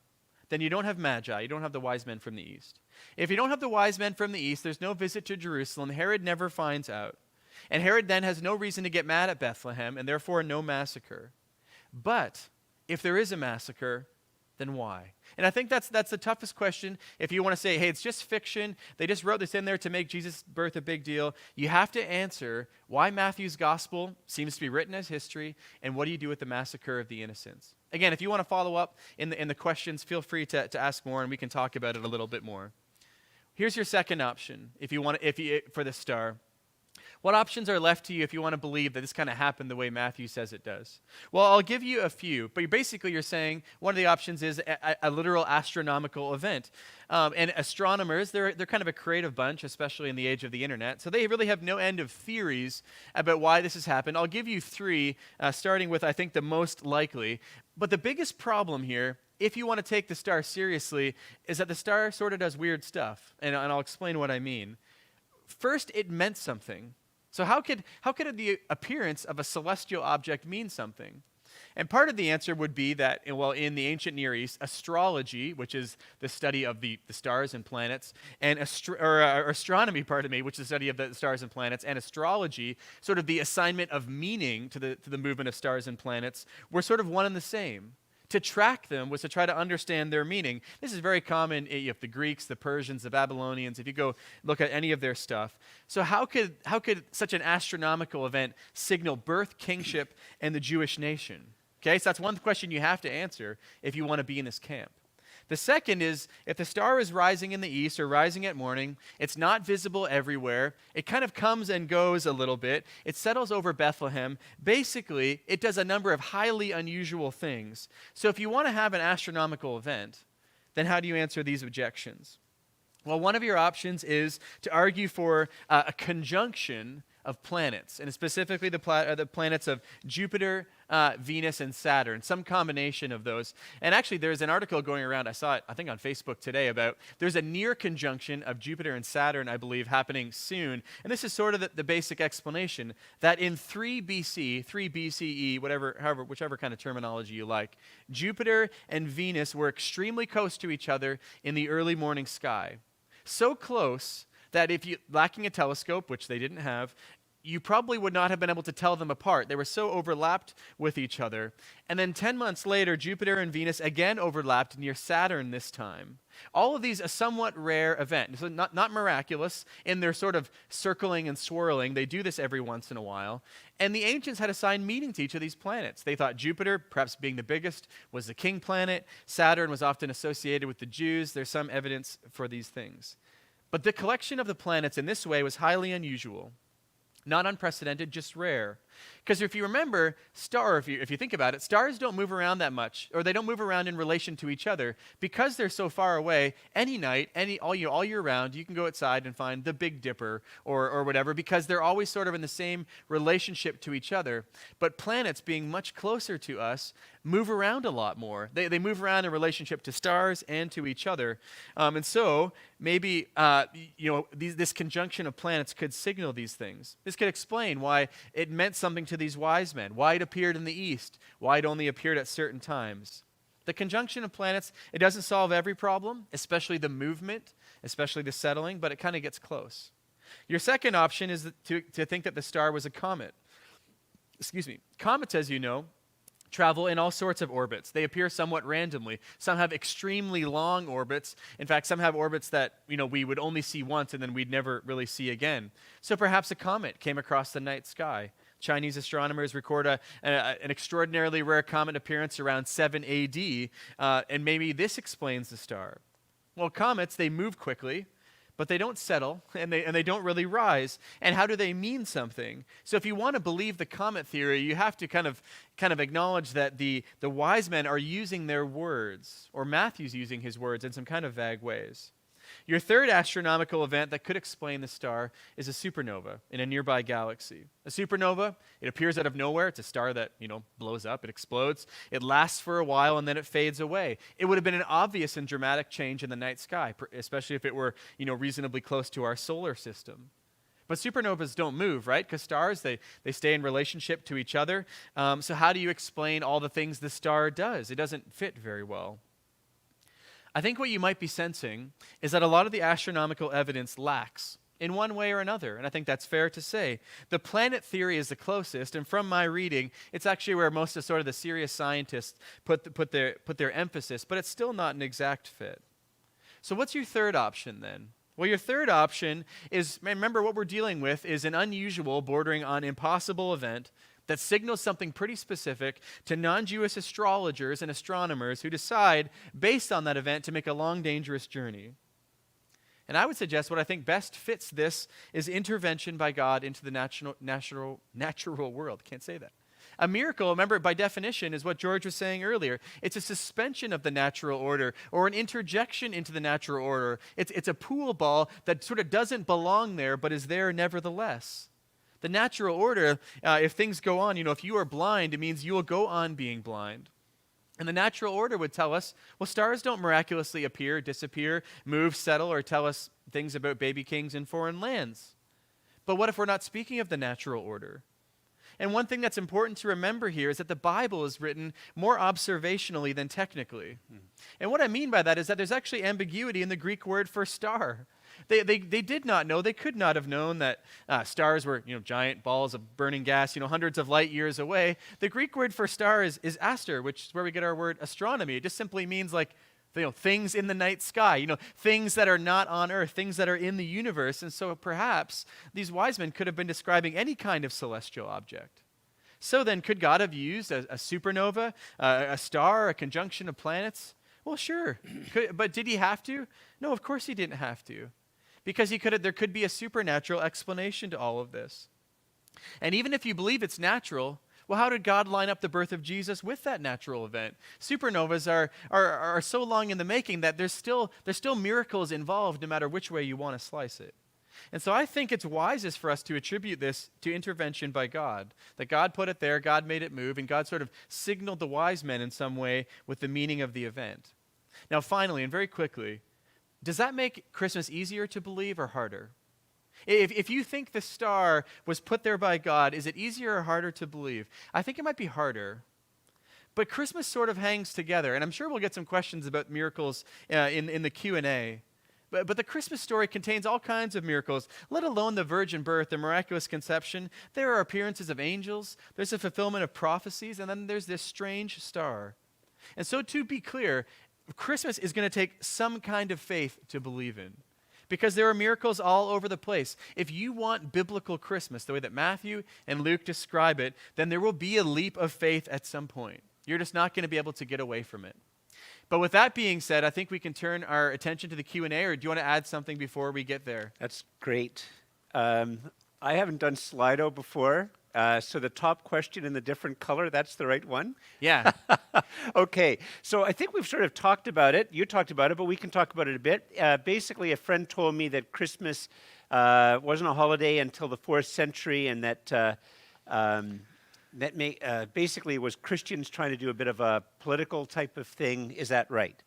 [SPEAKER 3] then you don't have Magi, you don't have the wise men from the east. If you don't have the wise men from the east, there's no visit to Jerusalem. Herod never finds out. And Herod then has no reason to get mad at Bethlehem, and therefore no massacre. But if there is a massacre, then why? And I think that's the toughest question. If you want to say, hey, it's just fiction, they just wrote this in there to make Jesus' birth a big deal, you have to answer why Matthew's gospel seems to be written as history, and what do you do with the massacre of the innocents? Again, if you want to follow up in the questions, feel free to ask more, and we can talk about it a little bit more. Here's your second option for the star. What options are left to you if you want to believe that this kind of happened the way Matthew says it does? Well, I'll give you a few, but you're saying one of the options is a literal astronomical event. And astronomers, they're kind of a creative bunch, especially in the age of the internet, so they really have no end of theories about why this has happened. I'll give you 3, starting with, I think, the most likely. But the biggest problem here, if you want to take the star seriously, is that the star sort of does weird stuff, and I'll explain what I mean. First, it meant something. So how could the appearance of a celestial object mean something? And part of the answer would be that, well, in the ancient Near East, astrology, which is the study of the stars and planets, and astronomy, which is the study of the stars and planets, and astrology, sort of the assignment of meaning to the movement of stars and planets, were sort of one and the same. To track them was to try to understand their meaning. This is very common if the Greeks, the Persians, the Babylonians, if you go look at any of their stuff. So how could such an astronomical event signal birth, kingship, and the Jewish nation? Okay, so that's one question you have to answer if you want to be in this camp. The second is, if the star is rising in the east or rising at morning, it's not visible everywhere. It kind of comes and goes a little bit. It settles over Bethlehem. Basically, it does a number of highly unusual things. So if you want to have an astronomical event, then how do you answer these objections? Well, one of your options is to argue for a conjunction of planets, and specifically the planets of Jupiter, Venus, and Saturn, some combination of those. And actually, there's an article going around, I saw it, I think on Facebook today, about there's a near conjunction of Jupiter and Saturn, I believe, happening soon. And this is sort of the basic explanation, that in 3 BCE, whichever kind of terminology you like, Jupiter and Venus were extremely close to each other in the early morning sky. So close that if you, lacking a telescope, which they didn't have, you probably would not have been able to tell them apart. They were so overlapped with each other. And then 10 months later, Jupiter and Venus again overlapped near Saturn this time. All of these a somewhat rare event. So not miraculous in their sort of circling and swirling. They do this every once in a while. And the ancients had assigned meaning to each of these planets. They thought Jupiter, perhaps being the biggest, was the king planet. Saturn was often associated with the Jews. There's some evidence for these things. But the collection of the planets in this way was highly unusual. Not unprecedented, just rare. Because if you remember, if you think about it, stars don't move around that much, or they don't move around in relation to each other. Because they're so far away, any night, all year round, you can go outside and find the Big Dipper or whatever, because they're always sort of in the same relationship to each other. But planets, being much closer to us, move around a lot more. They move around in relationship to stars and to each other. And so maybe this conjunction of planets could signal these things. This could explain why it meant something to these wise men, why it appeared in the east, why it only appeared at certain times. The conjunction of planets, it doesn't solve every problem, especially the movement, especially the settling, but it kind of gets close. Your second option is to think that the star was a comet. Excuse me. Comets, as you know, travel in all sorts of orbits. They appear somewhat randomly. Some have extremely long orbits. In fact, some have orbits that we would only see once and then we'd never really see again. So perhaps a comet came across the night sky. Chinese astronomers record an extraordinarily rare comet appearance around 7 AD, and maybe this explains the star. Well, comets, they move quickly, but they don't settle, and they don't really rise. And how do they mean something? So if you want to believe the comet theory, you have to kind of acknowledge that the wise men are using their words, or Matthew's using his words in some kind of vague ways. Your third astronomical event that could explain the star is a supernova in a nearby galaxy. A supernova, it appears out of nowhere. It's a star that, blows up, it explodes. It lasts for a while and then it fades away. It would have been an obvious and dramatic change in the night sky, especially if it were, reasonably close to our solar system. But supernovas don't move, right? Because stars, they stay in relationship to each other. So how do you explain all the things the star does? It doesn't fit very well. I think what you might be sensing is that a lot of the astronomical evidence lacks in one way or another, and I think that's fair to say. The planet theory is the closest, and from my reading, it's actually where most of sort of the serious scientists put their emphasis, but it's still not an exact fit. So what's your third option then? Well, your third option is, remember what we're dealing with is an unusual, bordering on impossible event that signals something pretty specific to non-Jewish astrologers and astronomers who decide, based on that event, to make a long, dangerous journey. And I would suggest what I think best fits this is intervention by God into the natural world. Can't say that. A miracle, remember, by definition, is what George was saying earlier. It's a suspension of the natural order or an interjection into the natural order. It's a pool ball that sort of doesn't belong there but is there nevertheless. The natural order, if things go on, if you are blind, it means you will go on being blind. And the natural order would tell us, well, stars don't miraculously appear, disappear, move, settle, or tell us things about baby kings in foreign lands. But what if we're not speaking of the natural order? And one thing that's important to remember here is that the Bible is written more observationally than technically. And what I mean by that is that there's actually ambiguity in the Greek word for star. They did not know, they could not have known that stars were giant balls of burning gas hundreds of light years away. The Greek word for star is aster, which is where we get our word astronomy. It just simply means things in the night sky, things that are not on earth, things that are in the universe. And so perhaps these wise men could have been describing any kind of celestial object. So then, could God have used a supernova, a star, a conjunction of planets? Well, sure. But did he have to? No, of course he didn't have to. Because there could be a supernatural explanation to all of this. And even if you believe it's natural, well, how did God line up the birth of Jesus with that natural event? Supernovas are so long in the making that there's still miracles involved no matter which way you want to slice it. And so I think it's wisest for us to attribute this to intervention by God. That God put it there, God made it move, and God sort of signaled the wise men in some way with the meaning of the event. Now finally, and very quickly, does that make Christmas easier to believe or harder? If you think the star was put there by God, is it easier or harder to believe? I think it might be harder. But Christmas sort of hangs together, and I'm sure we'll get some questions about miracles in the Q&A. But the Christmas story contains all kinds of miracles, let alone the virgin birth, the miraculous conception. There are appearances of angels, there's a fulfillment of prophecies, and then there's this strange star. And so to be clear, Christmas is going to take some kind of faith to believe in. Because there are miracles all over the place. If you want biblical Christmas, the way that Matthew and Luke describe it, then there will be a leap of faith at some point. You're just not going to be able to get away from it. But with that being said, I think we can turn our attention to the Q&A, or do you want to add something before we get there?
[SPEAKER 2] That's great. I haven't done Slido before, So the top question in the different color, that's the right one?
[SPEAKER 3] Yeah.
[SPEAKER 2] Okay, so I think we've sort of talked about it. You talked about it, but we can talk about it a bit. Basically, a friend told me that Christmas wasn't a holiday until the 4th century, and that basically was Christians trying to do a bit of a political type of thing. Is that right?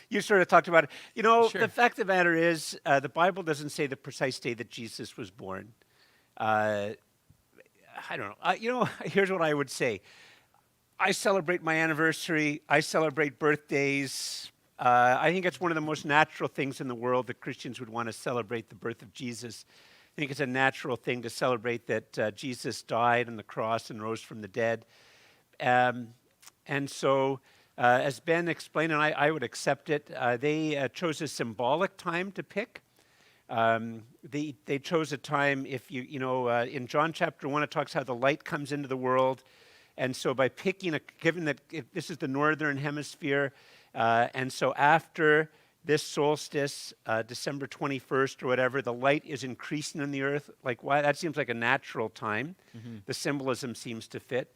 [SPEAKER 2] You sort of talked about it. You know,
[SPEAKER 3] Sure.
[SPEAKER 2] the fact of the matter is, the Bible doesn't say the precise day that Jesus was born. I don't know. Here's what I would say. I celebrate my anniversary. I celebrate birthdays. I think it's one of the most natural things in the world that Christians would want to celebrate the birth of Jesus. I think it's a natural thing to celebrate that Jesus died on the cross and rose from the dead. And so, as Ben explained, and I would accept it, they chose a symbolic time to pick. They chose a time, if in John chapter 1, it talks how the light comes into the world. And so by picking, given that this is the northern hemisphere, and so after this solstice, December 21st or whatever, the light is increasing in the earth. Like, why? That seems like a natural time. Mm-hmm. The symbolism seems to fit.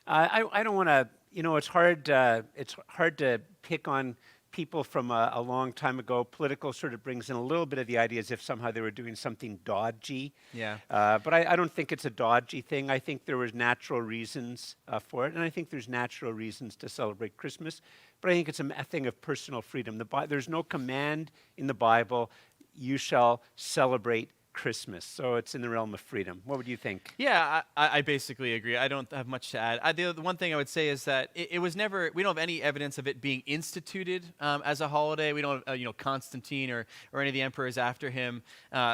[SPEAKER 2] I don't want to, it's hard to pick on people from a long time ago. Political sort of brings in a little bit of the idea as if somehow they were doing something dodgy.
[SPEAKER 3] Yeah.
[SPEAKER 2] But I don't think it's a dodgy thing. I think there was natural reasons for it, and I think there's natural reasons to celebrate Christmas. But I think it's a thing of personal freedom. There's no command in the Bible, you shall celebrate Christmas. So it's in the realm of freedom. What would you think?
[SPEAKER 3] Yeah, I basically agree. I don't have much to add. The one thing I would say is that it was never, we don't have any evidence of it being instituted as a holiday. We don't have, Constantine or any of the emperors after him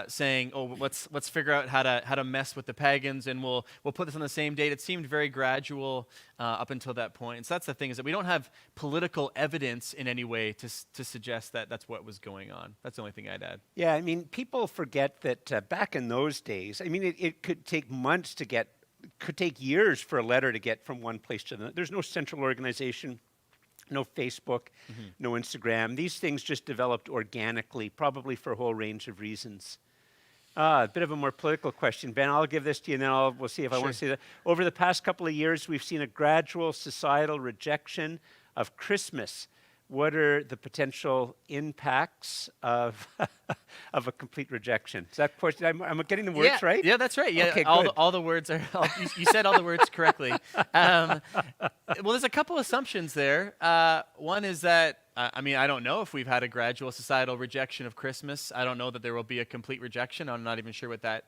[SPEAKER 3] saying, oh, let's figure out how to mess with the pagans and we'll put this on the same date. It seemed very gradual up until that point. And so that's the thing, is that we don't have political evidence in any way to suggest that that's what was going on. That's the only thing I'd add.
[SPEAKER 2] Yeah, I mean, people forget that back in those days, I mean, it could take months could take years for a letter to get from one place to another. There's no central organization, no Facebook, no Instagram. These things just developed organically, probably for a whole range of reasons. A bit of a more political question. Ben, I'll give this to you, and then we'll see if I want to say that. Over the past couple of years, we've seen a gradual societal rejection of Christmas. What are the potential impacts of of a complete rejection? Is that question? I'm getting the words right?
[SPEAKER 3] Yeah, that's right. Yeah,
[SPEAKER 2] okay,
[SPEAKER 3] all the words are. You said all the words correctly. Well, there's a couple assumptions there. One is that I don't know if we've had a gradual societal rejection of Christmas. I don't know that there will be a complete rejection. I'm not even sure what that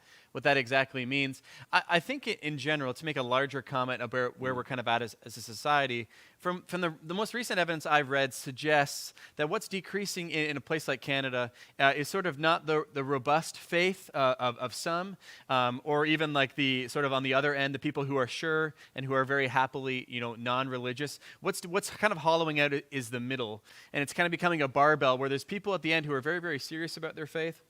[SPEAKER 3] exactly means. I think in general, to make a larger comment about where we're kind of at as a society, from the most recent evidence I've read suggests that what's decreasing in a place like Canada is sort of not the robust faith of some, or even like the sort of on the other end, the people who are sure and who are very happily, non-religious. What's kind of hollowing out is the middle. And it's kind of becoming a barbell where there's people at the end who are very, very serious about their faith.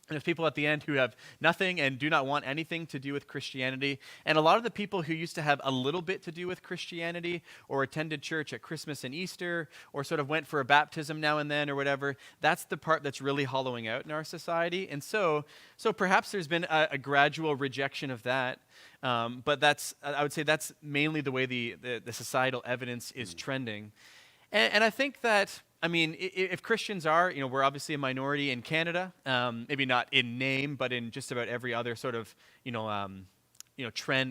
[SPEAKER 3] And there's people at the end who have nothing and do not want anything to do with Christianity. And a lot of the people who used to have a little bit to do with Christianity or attended church at Christmas and Easter or sort of went for a baptism now and then or whatever, that's the part that's really hollowing out in our society. And so perhaps there's been a gradual rejection of that. But I would say that's mainly the way the societal evidence is trending. And I think that, if Christians are, we're obviously a minority in Canada, maybe not in name, but in just about every other sort of,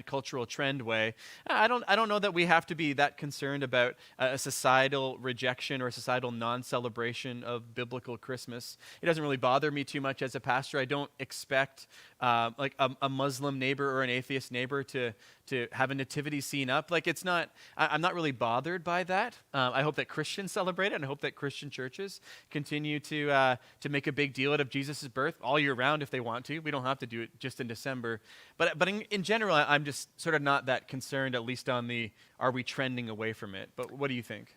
[SPEAKER 3] cultural trend way. I don't know that we have to be that concerned about a societal rejection or a societal non-celebration of biblical Christmas. It doesn't really bother me too much as a pastor. I don't expect like a Muslim neighbor or an atheist neighbor to have a nativity scene up. Like I'm not really bothered by that. I hope that Christians celebrate it, and I hope that Christian churches continue to make a big deal out of Jesus' birth all year round if they want to. We don't have to do it just in December. But in general, I'm just sort of not that concerned, at least on the, are we trending away from it? But what do you think?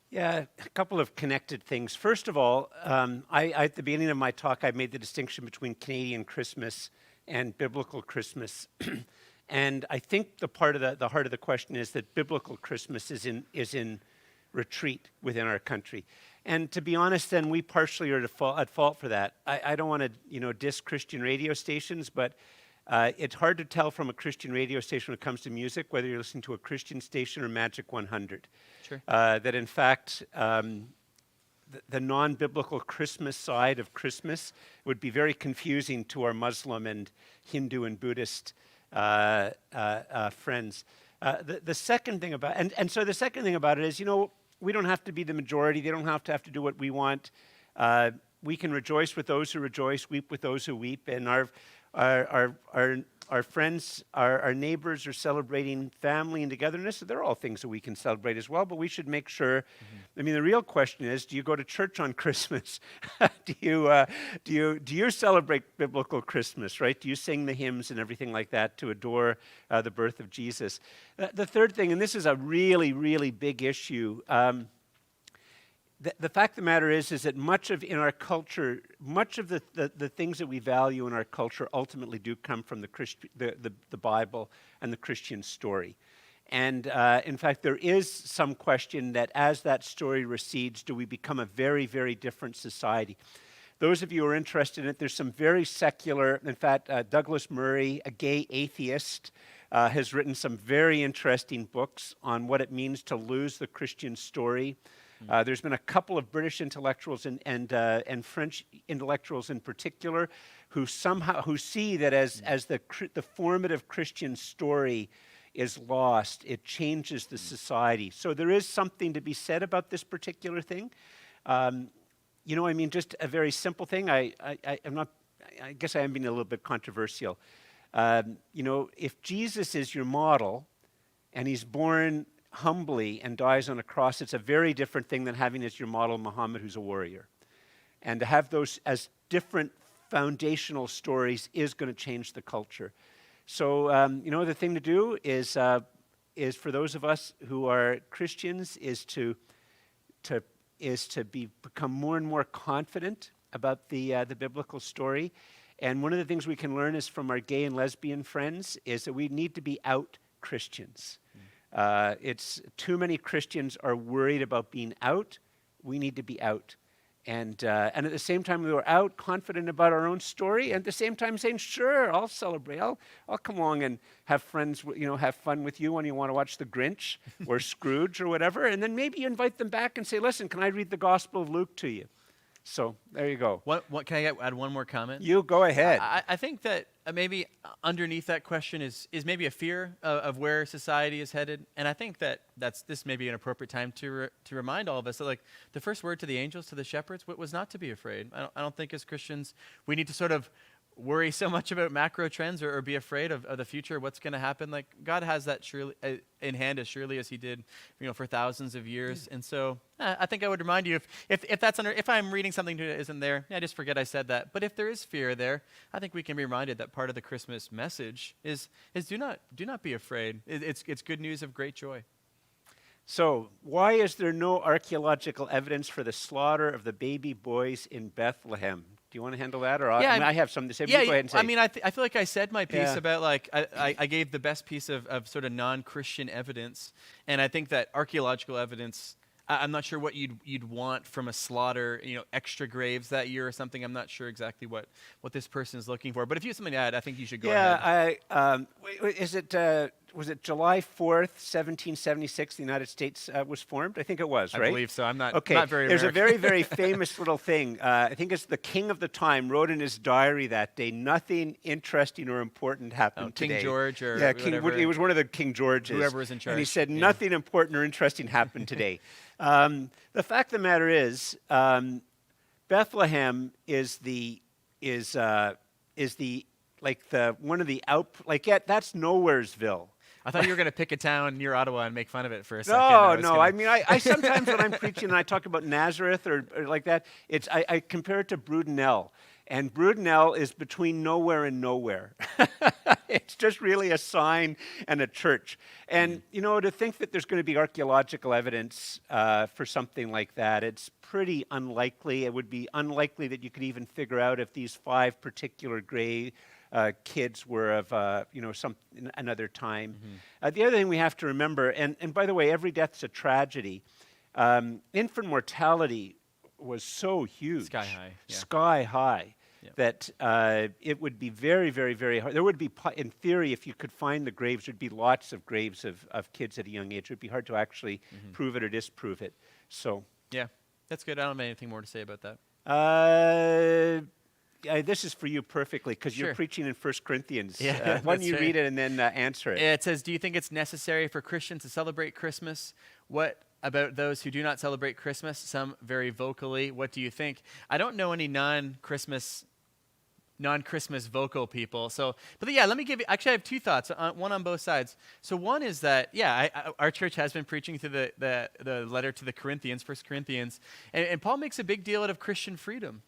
[SPEAKER 2] Yeah, a couple of connected things. First of all, at the beginning of my talk, I made the distinction between Canadian Christmas and biblical Christmas. And I think the heart of the question is that biblical Christmas is in retreat within our country. And to be honest, then we partially are at fault for that. I don't want to, diss Christian radio stations, but it's hard to tell from a Christian radio station when it comes to music whether you're listening to a Christian station or Magic 100.
[SPEAKER 3] Sure.
[SPEAKER 2] That in fact, the non-biblical Christmas side of Christmas would be very confusing to our Muslim and Hindu and Buddhist friends. The second thing about so the second thing about it is, we don't have to be the majority. They don't have to do what we want. We can rejoice with those who rejoice, weep with those who weep, and our friends, our neighbors are celebrating family and togetherness. So they're all things that we can celebrate as well. But we should make sure. I mean, the real question is: do you go to church on Christmas? do you celebrate biblical Christmas? Right? Do you sing the hymns and everything like that to adore the birth of Jesus? The third thing, and this is a really, really big issue. The fact of the matter is that in our culture, much of the things that we value in our culture ultimately do come from the Bible and the Christian story. And in fact, there is some question that as that story recedes, do we become a very, very different society? Those of you who are interested in it, there's some very secular, in fact, Douglas Murray, a gay atheist, has written some very interesting books on what it means to lose the Christian story. There's been a couple of British intellectuals and French intellectuals in particular who see that as the formative Christian story is lost, it changes the society. So there is something to be said about this particular thing. Just a very simple thing. I guess I am being a little bit controversial. If Jesus is your model and he's born humbly and dies on a cross, it's a very different thing than having as your model Muhammad, who's a warrior. And to have those as different foundational stories is going to change the culture. So, the thing to do is for those of us who are Christians is to become more and more confident about the biblical story. And one of the things we can learn is from our gay and lesbian friends is that we need to be out Christians. It's too many Christians are worried about being out. We need to be out. And at the same time, we were out, confident about our own story, and at the same time saying, sure, I'll celebrate. I'll come along and have friends, have fun with you when you want to watch The Grinch or Scrooge or whatever. And then maybe you invite them back and say, listen, can I read the Gospel of Luke to you? So there you go.
[SPEAKER 3] What can I add one more comment?
[SPEAKER 2] You go ahead.
[SPEAKER 3] I think that maybe underneath that question is maybe a fear of where society is headed, and I think that this may be an appropriate time to remind all of us that, like, the first word to the angels, to the shepherds, was not to be afraid. I don't think as Christians we need to sort of worry so much about macro trends or be afraid of the future, what's going to happen. Like, God has that surely in hand as surely as he did, for thousands of years. And so I think I would remind you, if I'm reading something that isn't there, just forget I said that. But if there is fear there, I think we can be reminded that part of the Christmas message is do not be afraid. It's good news of great joy.
[SPEAKER 2] So, why is there no archaeological evidence for the slaughter of the baby boys in Bethlehem? Do you want to handle that? Or I have something to say.
[SPEAKER 3] Yeah,
[SPEAKER 2] go ahead and say.
[SPEAKER 3] I feel like I said my piece about, like, I gave the best piece of sort of non-Christian evidence. And I think that archaeological evidence, I'm not sure what you'd want from a slaughter, extra graves that year or something. I'm not sure exactly what this person is looking for. But if you have something to add, I think you should go ahead.
[SPEAKER 2] Was it July 4th, 1776, the United States was formed? I think it was, right?
[SPEAKER 3] I believe so. I'm not
[SPEAKER 2] Okay.
[SPEAKER 3] not very
[SPEAKER 2] There's
[SPEAKER 3] American.
[SPEAKER 2] a very, very famous little thing. I think it's the king of the time wrote in his diary that day, nothing interesting or important happened today.
[SPEAKER 3] King George or
[SPEAKER 2] whatever. He was one of the King Georges.
[SPEAKER 3] Whoever was in charge.
[SPEAKER 2] And he said, nothing important or interesting happened today. The fact of the matter is, Bethlehem is that's Nowheresville.
[SPEAKER 3] I thought you were going to pick a town near Ottawa and make fun of it for a second.
[SPEAKER 2] No. I sometimes when I'm preaching and I talk about Nazareth or like that, I compare it to Brudenell. And Brudenell is between nowhere and nowhere. It's just really a sign and a church. And, to think that there's going to be archaeological evidence for something like that, it's pretty unlikely. It would be unlikely that you could even figure out if these 5 particular kids were of another time. The other thing we have to remember, and by the way, every death's a tragedy, infant mortality was so huge.
[SPEAKER 3] Sky high, yeah.
[SPEAKER 2] Sky high.
[SPEAKER 3] Yep.
[SPEAKER 2] That it would be very, very, very hard. There would be, in theory, if you could find the graves, there'd be lots of graves of kids at a young age. It would be hard to actually prove it or disprove it. So.
[SPEAKER 3] Yeah, that's good. I don't have anything more to say about that.
[SPEAKER 2] This is for you perfectly, because
[SPEAKER 3] Sure.
[SPEAKER 2] you're preaching in 1 Corinthians.
[SPEAKER 3] Yeah,
[SPEAKER 2] Why don't
[SPEAKER 3] that's
[SPEAKER 2] you
[SPEAKER 3] right.
[SPEAKER 2] read it and then answer it?
[SPEAKER 3] It says, do you think it's necessary for Christians to celebrate Christmas? What about those who do not celebrate Christmas? Some very vocally. What do you think? I don't know any non-Christmas vocal people. So, but yeah, let me give you, actually I have two thoughts, one on both sides. So one is that, our church has been preaching through the letter to the Corinthians, 1 Corinthians, and Paul makes a big deal out of Christian freedom.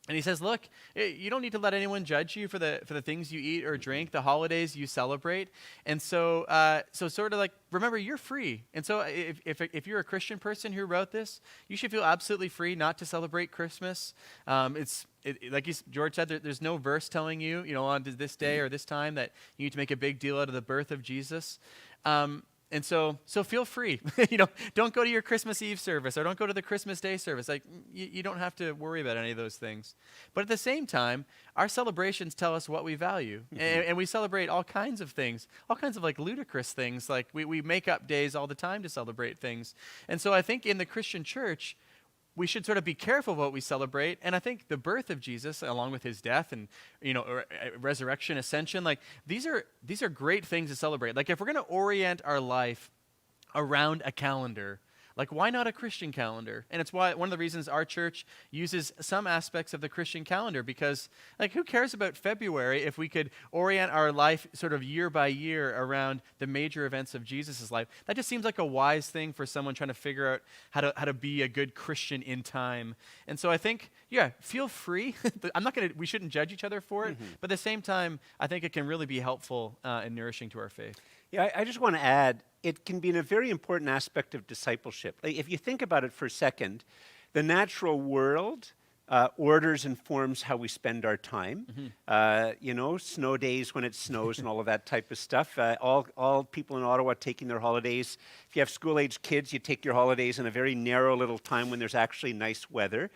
[SPEAKER 3] And he says, look, you don't need to let anyone judge you for the things you eat or drink, the holidays you celebrate. And so sort of like, remember, you're free. And so if you're a Christian person who wrote this, you should feel absolutely free not to celebrate Christmas. Like George said, there's no verse telling you, on this day or this time that you need to make a big deal out of the birth of Jesus. And so feel free. Don't go to your Christmas Eve service or don't go to the Christmas Day service. Like you don't have to worry about any of those things. But at the same time, our celebrations tell us what we value, and we celebrate all kinds of things, all kinds of like ludicrous things. Like we make up days all the time to celebrate things. And so I think in the Christian church, we should sort of be careful what we celebrate. And I think the birth of Jesus, along with his death and resurrection, ascension, like these are great things to celebrate. Like if we're going to orient our life around a calendar, like why not a Christian calendar? And it's why one of the reasons our church uses some aspects of the Christian calendar, because like who cares about February if we could orient our life sort of year by year around the major events of Jesus' life? That just seems like a wise thing for someone trying to figure out how to be a good Christian in time. And so I think, feel free. We shouldn't judge each other for it, but at the same time, I think it can really be helpful and nourishing to our faith.
[SPEAKER 2] Yeah, I just want to add, it can be a very important aspect of discipleship. Like, if you think about it for a second, the natural world orders and forms how we spend our time. Snow days when it snows and all of that type of stuff. All people in Ottawa taking their holidays. If you have school-age kids, you take your holidays in a very narrow little time when there's actually nice weather.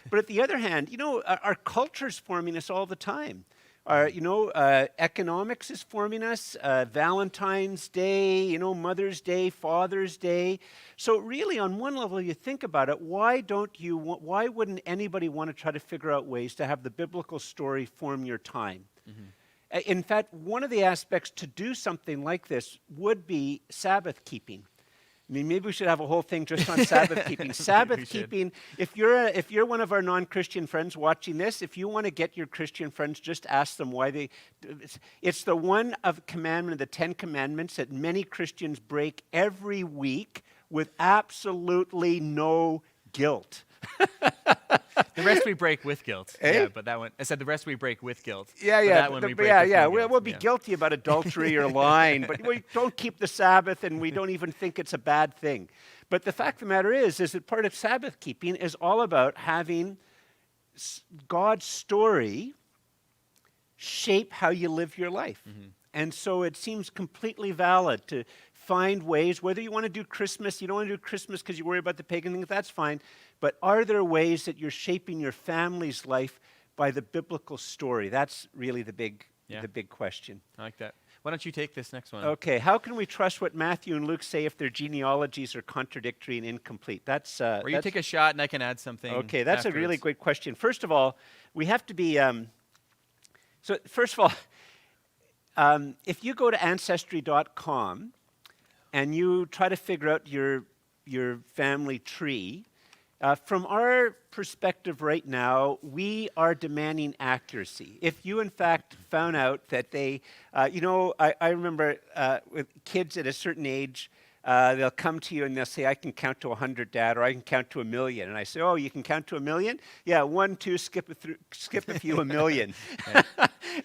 [SPEAKER 2] But at the other hand, our culture's forming us all the time. Economics is forming us, Valentine's Day, Mother's Day, Father's Day. So really, on one level, you think about it, why wouldn't anybody want to try to figure out ways to have the biblical story form your time? In fact, one of the aspects to do something like this would be Sabbath keeping. I mean, maybe we should have a whole thing just on Sabbath keeping. Sabbath keeping, if you're one of our non-Christian friends watching this, if you want to get your Christian friends, just ask them why it's the one of commandment of the 10 Commandments that many Christians break every week with absolutely no guilt.
[SPEAKER 3] The rest we break with guilt.
[SPEAKER 2] Eh?
[SPEAKER 3] Yeah, but that one, I said the rest we break with guilt.
[SPEAKER 2] Yeah.
[SPEAKER 3] That one we break with no guilt.
[SPEAKER 2] We'll be guilty about adultery or lying, but we don't keep the Sabbath and we don't even think it's a bad thing. But the fact of the matter is that part of Sabbath keeping is all about having God's story shape how you live your life. And so it seems completely valid to find ways, whether you want to do Christmas, you don't want to do Christmas because you worry about the pagan things, that's fine. But are there ways that you're shaping your family's life by the biblical story? That's really the big question.
[SPEAKER 3] I like that. Why don't you take this next one?
[SPEAKER 2] Okay, how can we trust what Matthew and Luke say if their genealogies are contradictory and incomplete?
[SPEAKER 3] Or you take a shot and I can add something.
[SPEAKER 2] Okay, that's
[SPEAKER 3] afterwards.
[SPEAKER 2] a really great question. First of all, we have to be. If you go to Ancestry.com and you try to figure out your family tree, from our perspective right now, we are demanding accuracy. If you, in fact, found out that they, I remember with kids at a certain age, they'll come to you and they'll say, I can count to 100, Dad, or I can count to 1 million. And I say, oh, you can count to 1 million? Yeah, 1, 2, skip a few, 1 million.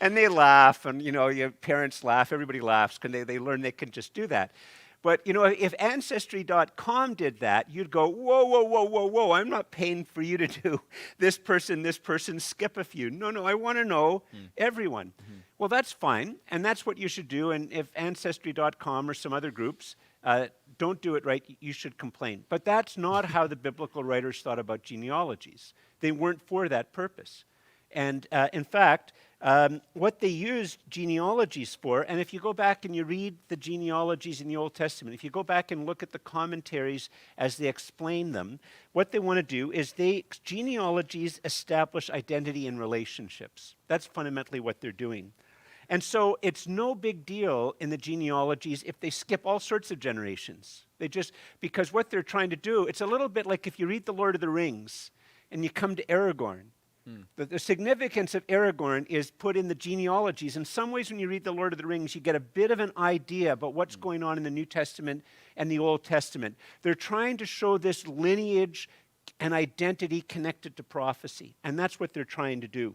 [SPEAKER 2] And they laugh, and your parents laugh, everybody laughs, because they learn they can just do that. But, if Ancestry.com did that, you'd go, whoa, I'm not paying for you to do this person, skip a few. No, I want to know everyone. Well, that's fine, and that's what you should do. And if Ancestry.com or some other groups don't do it right, you should complain. But that's not how the biblical writers thought about genealogies. They weren't for that purpose. And in fact, what they used genealogies for, and if you go back and you read the genealogies in the Old Testament, if you go back and look at the commentaries as they explain them, what they want to do is genealogies establish identity and relationships. That's fundamentally what they're doing. And so it's no big deal in the genealogies if they skip all sorts of generations. Because what they're trying to do, it's a little bit like if you read The Lord of the Rings and you come to Aragorn. The significance of Aragorn is put in the genealogies. In some ways, when you read The Lord of the Rings, you get a bit of an idea about what's going on in the New Testament and the Old Testament. They're trying to show this lineage and identity connected to prophecy, and that's what they're trying to do.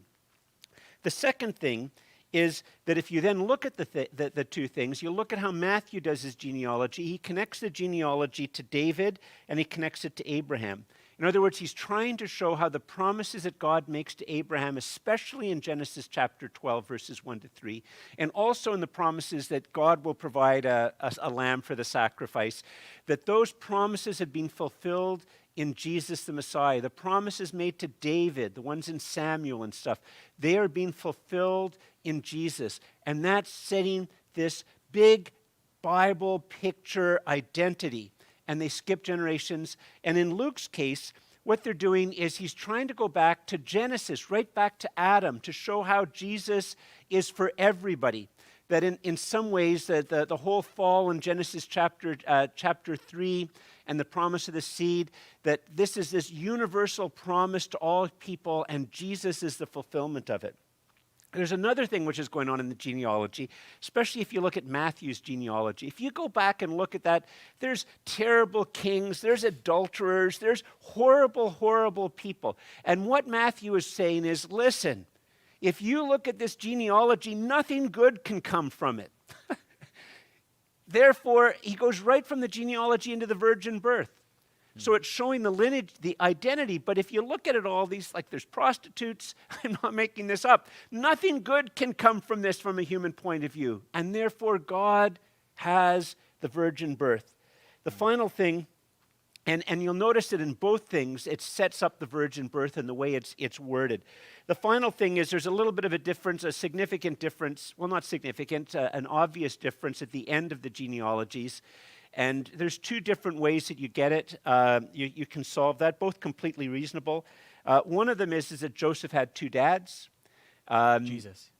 [SPEAKER 2] The second thing is that if you then look at the two things, you look at how Matthew does his genealogy. He connects the genealogy to David, and he connects it to Abraham. In other words, he's trying to show how the promises that God makes to Abraham, especially in Genesis chapter 12, verses 1 to 3, and also in the promises that God will provide a lamb for the sacrifice, that those promises had been fulfilled in Jesus the Messiah. The promises made to David, the ones in Samuel and stuff, they are being fulfilled in Jesus. And that's setting this big Bible picture identity. And they skip generations. And in Luke's case, what they're doing is he's trying to go back to Genesis, right back to Adam, to show how Jesus is for everybody. That in some ways, the whole fall in Genesis chapter 3 and the promise of the seed, that this is this universal promise to all people, and Jesus is the fulfillment of it. There's another thing which is going on in the genealogy, especially if you look at Matthew's genealogy. If you go back and look at that, there's terrible kings, there's adulterers, there's horrible, horrible people. And what Matthew is saying is, listen, if you look at this genealogy, nothing good can come from it. Therefore, he goes right from the genealogy into the virgin birth. So it's showing the lineage, the identity, but if you look at it all, there's prostitutes, I'm not making this up. Nothing good can come from this from a human point of view. And therefore, God has the virgin birth. The final thing, and you'll notice that in both things, it sets up the virgin birth and the way it's worded. The final thing is there's a little bit of a difference, a significant difference, well, not significant, an obvious difference at the end of the genealogies. And there's two different ways that you get it. You can solve that, both completely reasonable. One of them is that Joseph had two dads.
[SPEAKER 3] Jesus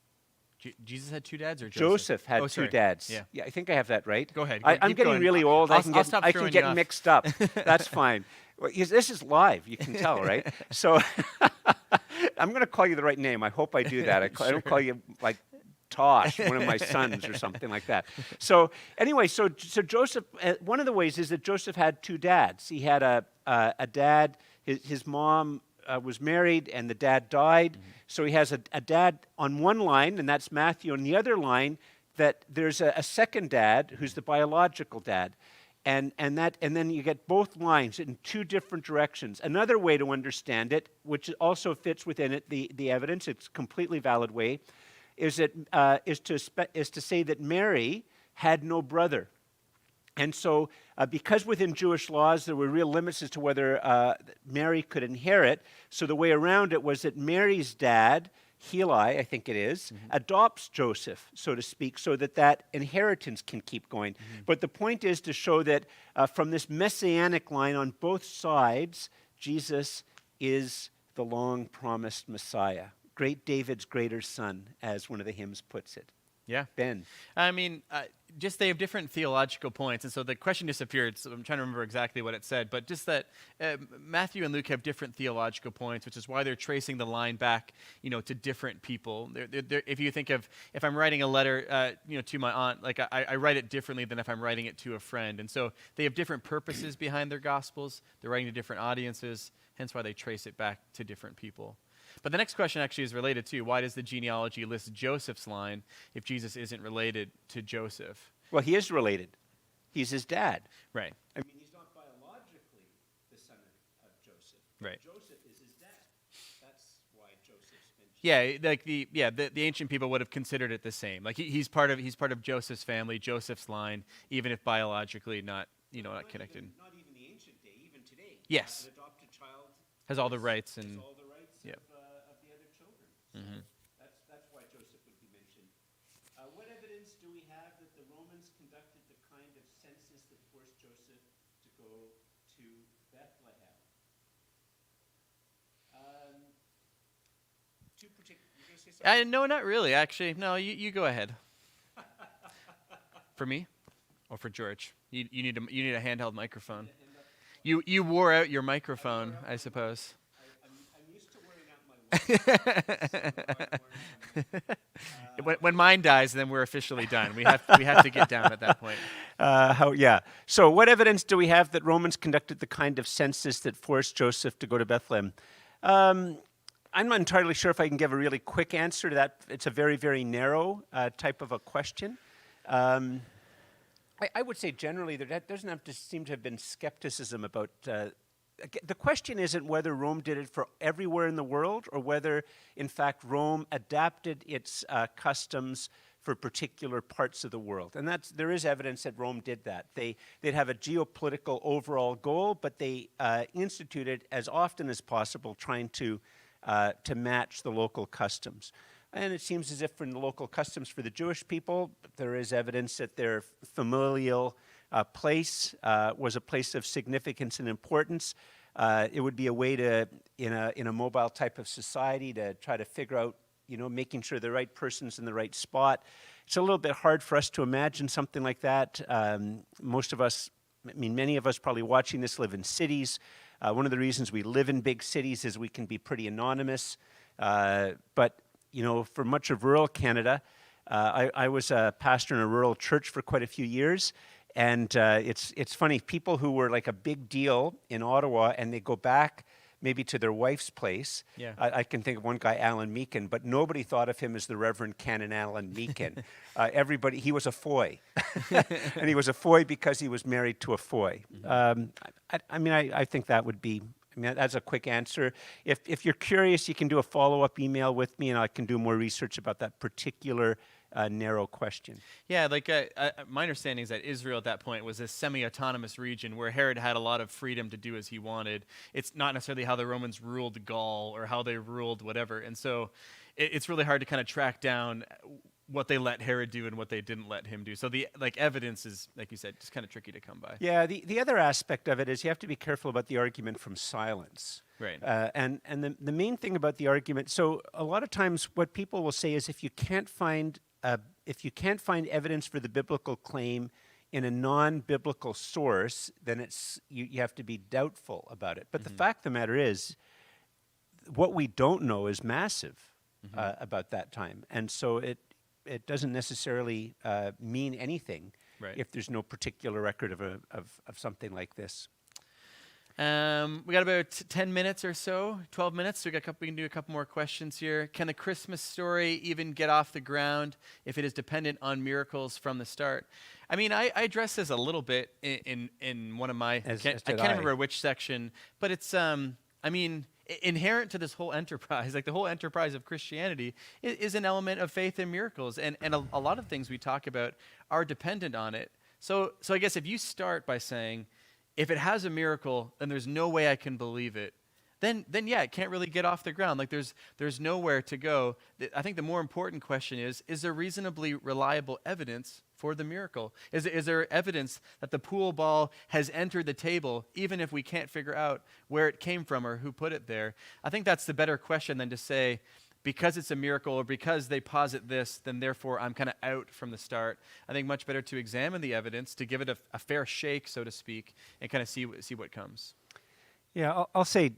[SPEAKER 3] had two dads, or
[SPEAKER 2] Joseph had two dads. Yeah, I think I have that right.
[SPEAKER 3] Go ahead.
[SPEAKER 2] I'm getting really old. I can get mixed up. That's fine. Well, this is live. You can tell, right? So I'm going to call you the right name. I hope I do that. I don't call you like Tosh, one of my sons or something like that. So anyway, so Joseph, one of the ways is that Joseph had two dads. He had a dad, his mom was married and the dad died. Mm-hmm. So he has a dad on one line, and that's Matthew. On the other line, that there's a second dad who's the biological dad. And then you get both lines in two different directions. Another way to understand it, which also fits within it, the evidence, it's a completely valid way, is to say that Mary had no brother. And so because within Jewish laws there were real limits as to whether Mary could inherit, so the way around it was that Mary's dad, Heli, I think it is, adopts Joseph, so to speak, so that inheritance can keep going. Mm-hmm. But the point is to show that from this messianic line on both sides, Jesus is the long-promised Messiah. Great David's greater son, as one of the hymns puts it.
[SPEAKER 3] Yeah.
[SPEAKER 2] Ben.
[SPEAKER 3] I mean, just they have different theological points, and so the question disappeared, so I'm trying to remember exactly what it said, but just that Matthew and Luke have different theological points, which is why they're tracing the line back, to different people. If you think of, if I'm writing a letter, to my aunt, like I write it differently than if I'm writing it to a friend, and so they have different purposes behind their gospels. They're writing to different audiences, hence why they trace it back to different people. But the next question actually is related to, why does the genealogy list Joseph's line if Jesus isn't related to Joseph?
[SPEAKER 2] Well, he is related. He's his dad.
[SPEAKER 3] Right.
[SPEAKER 2] I mean, he's not biologically the son of Joseph.
[SPEAKER 3] Right.
[SPEAKER 2] Joseph is his dad. That's why Joseph's mentioned.
[SPEAKER 3] Yeah, like the ancient people would have considered it the same. Like he's part of Joseph's family, Joseph's line, even if biologically not not connected.
[SPEAKER 2] Not even the ancient day, even today.
[SPEAKER 3] Yes.
[SPEAKER 2] An adopted child
[SPEAKER 3] Has all the rights
[SPEAKER 2] has
[SPEAKER 3] and
[SPEAKER 2] all the rights
[SPEAKER 3] Yep.
[SPEAKER 2] of the other children. So that's why Joseph would be mentioned. What evidence do we have that the Romans conducted the kind of census that forced Joseph to go to Bethlehem? Two particular. You gonna say something?
[SPEAKER 3] No, not really. Actually, no. You go ahead. For me, or for George? You need a handheld microphone. You wore out your microphone, I suppose.
[SPEAKER 2] I'm used to wearing out my watch.
[SPEAKER 3] When mine dies, then we're officially done. We have to get down at that point.
[SPEAKER 2] So what evidence do we have that Romans conducted the kind of census that forced Joseph to go to Bethlehem? I'm not entirely sure if I can give a really quick answer to that. It's a very, very narrow type of a question. I would say generally there doesn't have to seem to have been skepticism about. The question isn't whether Rome did it for everywhere in the world or whether, in fact, Rome adapted its customs for particular parts of the world. And there is evidence that Rome did that. They'd have a geopolitical overall goal, but they instituted as often as possible trying to match the local customs. And it seems as if from the local customs for the Jewish people, there is evidence that their familial place was a place of significance and importance. It would be a way to, in a mobile type of society, to try to figure out, making sure the right person's in the right spot. It's a little bit hard for us to imagine something like that. Most of us, many of us probably watching this live in cities. One of the reasons we live in big cities is we can be pretty anonymous. But for much of rural Canada, I was a pastor in a rural church for quite a few years. And it's funny, people who were like a big deal in Ottawa and they go back maybe to their wife's place.
[SPEAKER 3] Yeah.
[SPEAKER 2] I can think of one guy, Alan Meakin, but nobody thought of him as the Reverend Canon Alan Meakin. He was a Foy. And he was a Foy because he was married to a Foy. I think that would be, that's a quick answer. If you're curious, you can do a follow-up email with me and I can do more research about that particular narrow question.
[SPEAKER 3] Yeah, my understanding is that Israel at that point was a semi-autonomous region where Herod had a lot of freedom to do as he wanted. It's not necessarily how the Romans ruled Gaul or how they ruled whatever. And so it's really hard to kind of track down what they let Herod do and what they didn't let him do. So the evidence is, like you said, just kind of tricky to come by.
[SPEAKER 2] Yeah, the other aspect of it is you have to be careful about the argument from silence.
[SPEAKER 3] Right.
[SPEAKER 2] And the main thing about the argument, so a lot of times what people will say is if you can't find evidence for the biblical claim in a non-biblical source, then you have to be doubtful about it. But the fact of the matter is, what we don't know is massive about that time. And so it doesn't necessarily mean anything if there's no particular record of something like this.
[SPEAKER 3] We got about 10 minutes or so, 12 minutes. So we can do a couple more questions here. Can the Christmas story even get off the ground if it is dependent on miracles from the start? I addressed this a little bit in one of my, I can't remember which section, but it's, inherent to this whole enterprise, like the whole enterprise of Christianity, is an element of faith in miracles. And a lot of things we talk about are dependent on it. So I guess if you start by saying, if it has a miracle, then there's no way I can believe it, then yeah, it can't really get off the ground. Like there's nowhere to go. I think the more important question is there reasonably reliable evidence for the miracle? Is there evidence that the pool ball has entered the table, even if we can't figure out where it came from or who put it there? I think that's the better question than to say, because it's a miracle or because they posit this, then therefore I'm kind of out from the start. I think much better to examine the evidence, to give it a fair shake, so to speak, and kind of see what comes.
[SPEAKER 2] Yeah, I'll say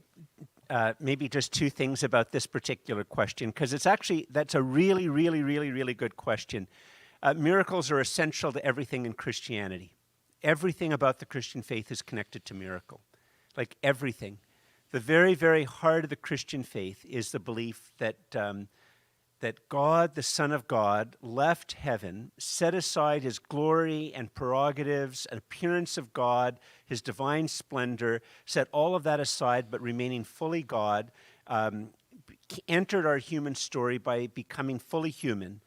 [SPEAKER 2] maybe just two things about this particular question, because that's a really, really, really, really good question. Miracles are essential to everything in Christianity. Everything about the Christian faith is connected to miracle, like everything. The very, very heart of the Christian faith is the belief that that God, the Son of God, left heaven, set aside his glory and prerogatives, an appearance of God, his divine splendor, set all of that aside, but remaining fully God. entered our human story by becoming fully human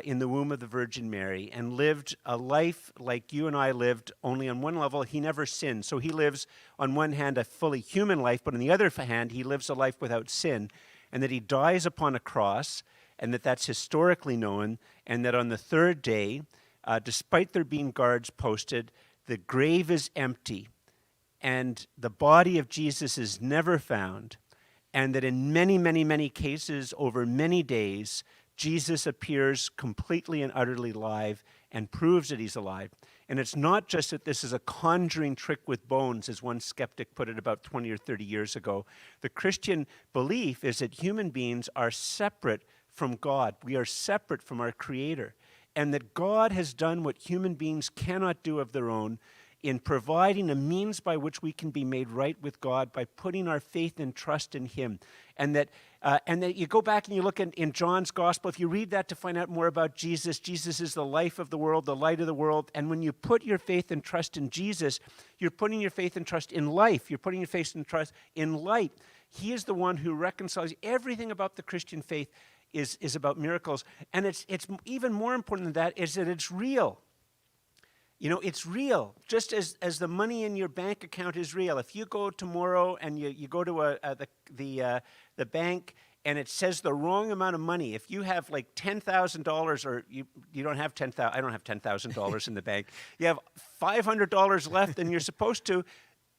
[SPEAKER 2] in the womb of the Virgin Mary and lived a life like you and I lived, only on one level, he never sinned. So he lives, on one hand, a fully human life, but on the other hand, he lives a life without sin, and that he dies upon a cross, and that's historically known, and that on the third day, despite there being guards posted, the grave is empty, and the body of Jesus is never found, and that in many, many, many cases over many days, Jesus appears completely and utterly alive and proves that he's alive. And it's not just that this is a conjuring trick with bones, as one skeptic put it about 20 or 30 years ago. The Christian belief is that human beings are separate from God. We are separate from our Creator. And that God has done what human beings cannot do of their own in providing a means by which we can be made right with God by putting our faith and trust in him. And that you go back and you look in John's gospel, if you read that to find out more about Jesus, Jesus is the life of the world, the light of the world. And when you put your faith and trust in Jesus, you're putting your faith and trust in life. You're putting your faith and trust in light. He is the one who reconciles. Everything about the Christian faith is about miracles. And it's even more important than that is that it's real. You know, it's real, just as the money in your bank account is real. If you go tomorrow and you go to the bank and it says the wrong amount of money, if you have like $10,000 or you don't have $10,000, I don't have $10,000 in the bank, you have $500 left and you're supposed to,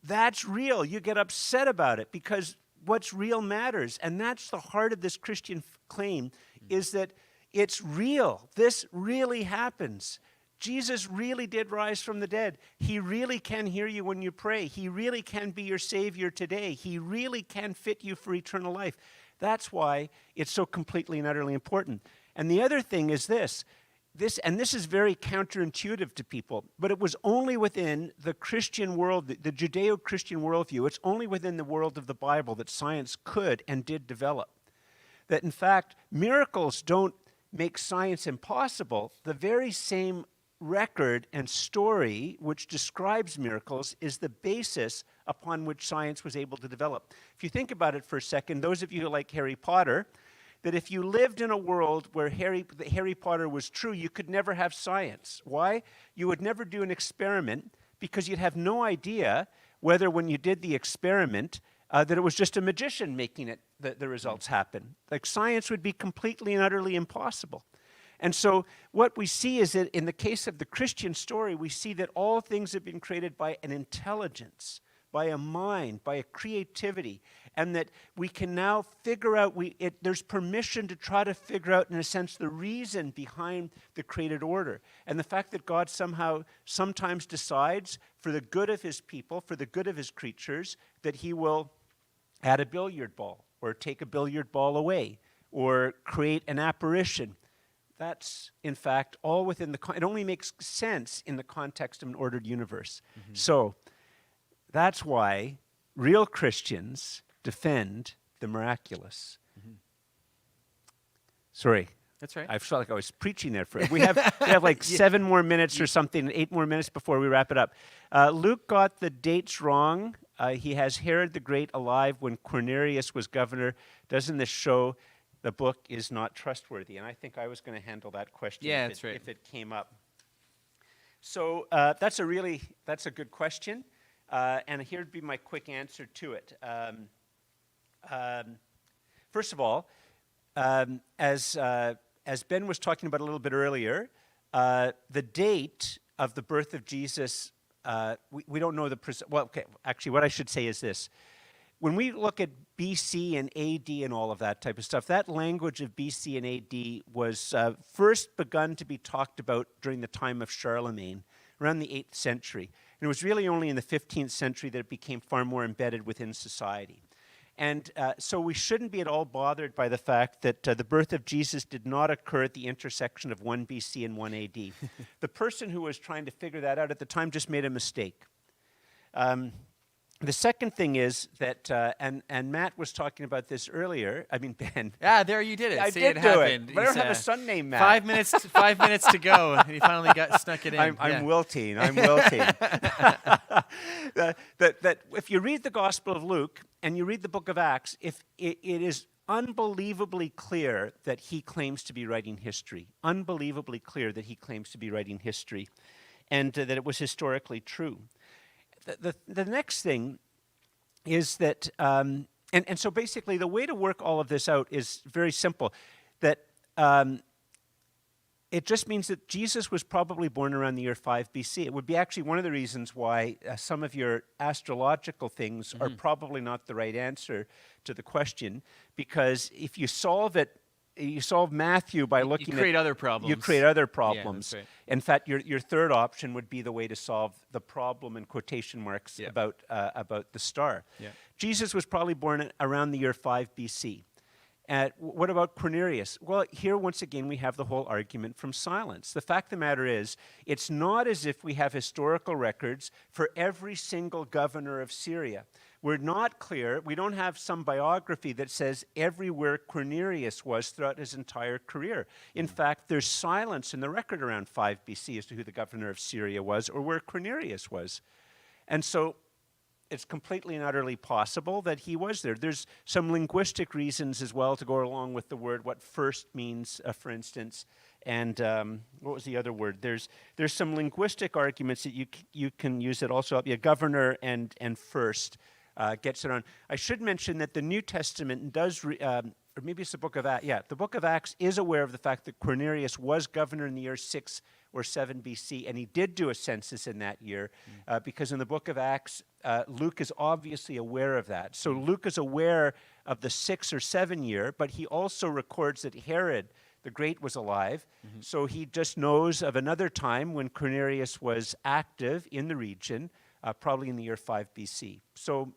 [SPEAKER 2] that's real. You get upset about it because what's real matters. And that's the heart of this Christian claim, is that it's real. This really happens. Jesus really did rise from the dead. He really can hear you when you pray. He really can be your Savior today. He really can fit you for eternal life. That's why it's so completely and utterly important. And the other thing is this is very counterintuitive to people, but it was only within the Christian world, the Judeo-Christian worldview, it's only within the world of the Bible that science could and did develop. That in fact, miracles don't make science impossible. The very same record and story which describes miracles is the basis upon which science was able to develop. If you think about it for a second, those of you who like Harry Potter, that if you lived in a world where Harry Potter was true, you could never have science. Why? You would never do an experiment because you'd have no idea whether when you did the experiment that it was just a magician making it, the results happen. Like science would be completely and utterly impossible. And so what we see is that in the case of the Christian story, we see that all things have been created by an intelligence, by a mind, by a creativity, and that we can now figure out, there's permission to try to figure out, in a sense, the reason behind the created order. And the fact that God sometimes decides for the good of his people, for the good of his creatures, that he will add a billiard ball, or take a billiard ball away, or create an apparition. That's, in fact, all within it only makes sense in the context of an ordered universe. Mm-hmm. So that's why real Christians defend the miraculous. Mm-hmm. Sorry.
[SPEAKER 3] That's right.
[SPEAKER 2] I felt like I was preaching there. We have like 7 more minutes or something, 8 more minutes before we wrap it up. Luke got the dates wrong. He has Herod the Great alive when Quirinius was governor. Doesn't this show the book is not trustworthy? And I think I was going to handle that question if it came up. So that's a good question. And here'd be my quick answer to it. First of all, as Ben was talking about a little bit earlier, the date of the birth of Jesus, we don't know actually what I should say is this. When we look at BC and AD and all of that type of stuff, that language of BC and AD was first begun to be talked about during the time of Charlemagne, around the 8th century. And it was really only in the 15th century that it became far more embedded within society. And so we shouldn't be at all bothered by the fact that the birth of Jesus did not occur at the intersection of 1 BC and 1 AD. The person who was trying to figure that out at the time just made a mistake. The second thing is that, and Matt was talking about this earlier. I mean, Ben.
[SPEAKER 3] Yeah, there you did it.
[SPEAKER 2] I
[SPEAKER 3] See,
[SPEAKER 2] did
[SPEAKER 3] it
[SPEAKER 2] do
[SPEAKER 3] happened.
[SPEAKER 2] it. But I don't have a son named Matt.
[SPEAKER 3] 5 minutes. 5 minutes to go, and he finally snuck it in.
[SPEAKER 2] I'm wilting. That if you read the Gospel of Luke and you read the book of Acts, if it is unbelievably clear that he claims to be writing history. Unbelievably clear that he claims to be writing history, and that it was historically true. The next thing is that, and so basically the way to work all of this out is very simple, that it just means that Jesus was probably born around the year 5 BC. It would be actually one of the reasons why some of your astrological things are probably not the right answer to the question, because if you solve it, you solve Matthew by looking at...
[SPEAKER 3] You create other problems.
[SPEAKER 2] You create other problems.
[SPEAKER 3] Yeah, that's right.
[SPEAKER 2] In fact, your third option would be the way to solve the problem in quotation marks about the star.
[SPEAKER 3] Yeah.
[SPEAKER 2] Jesus was probably born around the year 5 BC. What about Cornelius? Well, here once again we have the whole argument from silence. The fact of the matter is, it's not as if we have historical records for every single governor of Syria. We're not clear. We don't have some biography that says everywhere Cornelius was throughout his entire career. In fact, there's silence in the record around 5 BC as to who the governor of Syria was or where Cornelius was. And so it's completely and utterly possible that he was there. There's some linguistic reasons as well to go along with the word, what first means, for instance. And what was the other word? There's some linguistic arguments that you can use that also. Yeah, governor and first gets it on. I should mention that the New Testament does, or maybe it's the book of Acts. Yeah, the book of Acts is aware of the fact that Cornelius was governor in the year 6 or 7 BC, and he did do a census in that year, because in the book of Acts, Luke is obviously aware of that. So Luke is aware of the 6 or 7 year, but he also records that Herod the Great was alive, so he just knows of another time when Cornelius was active in the region, probably in the year 5 BC. So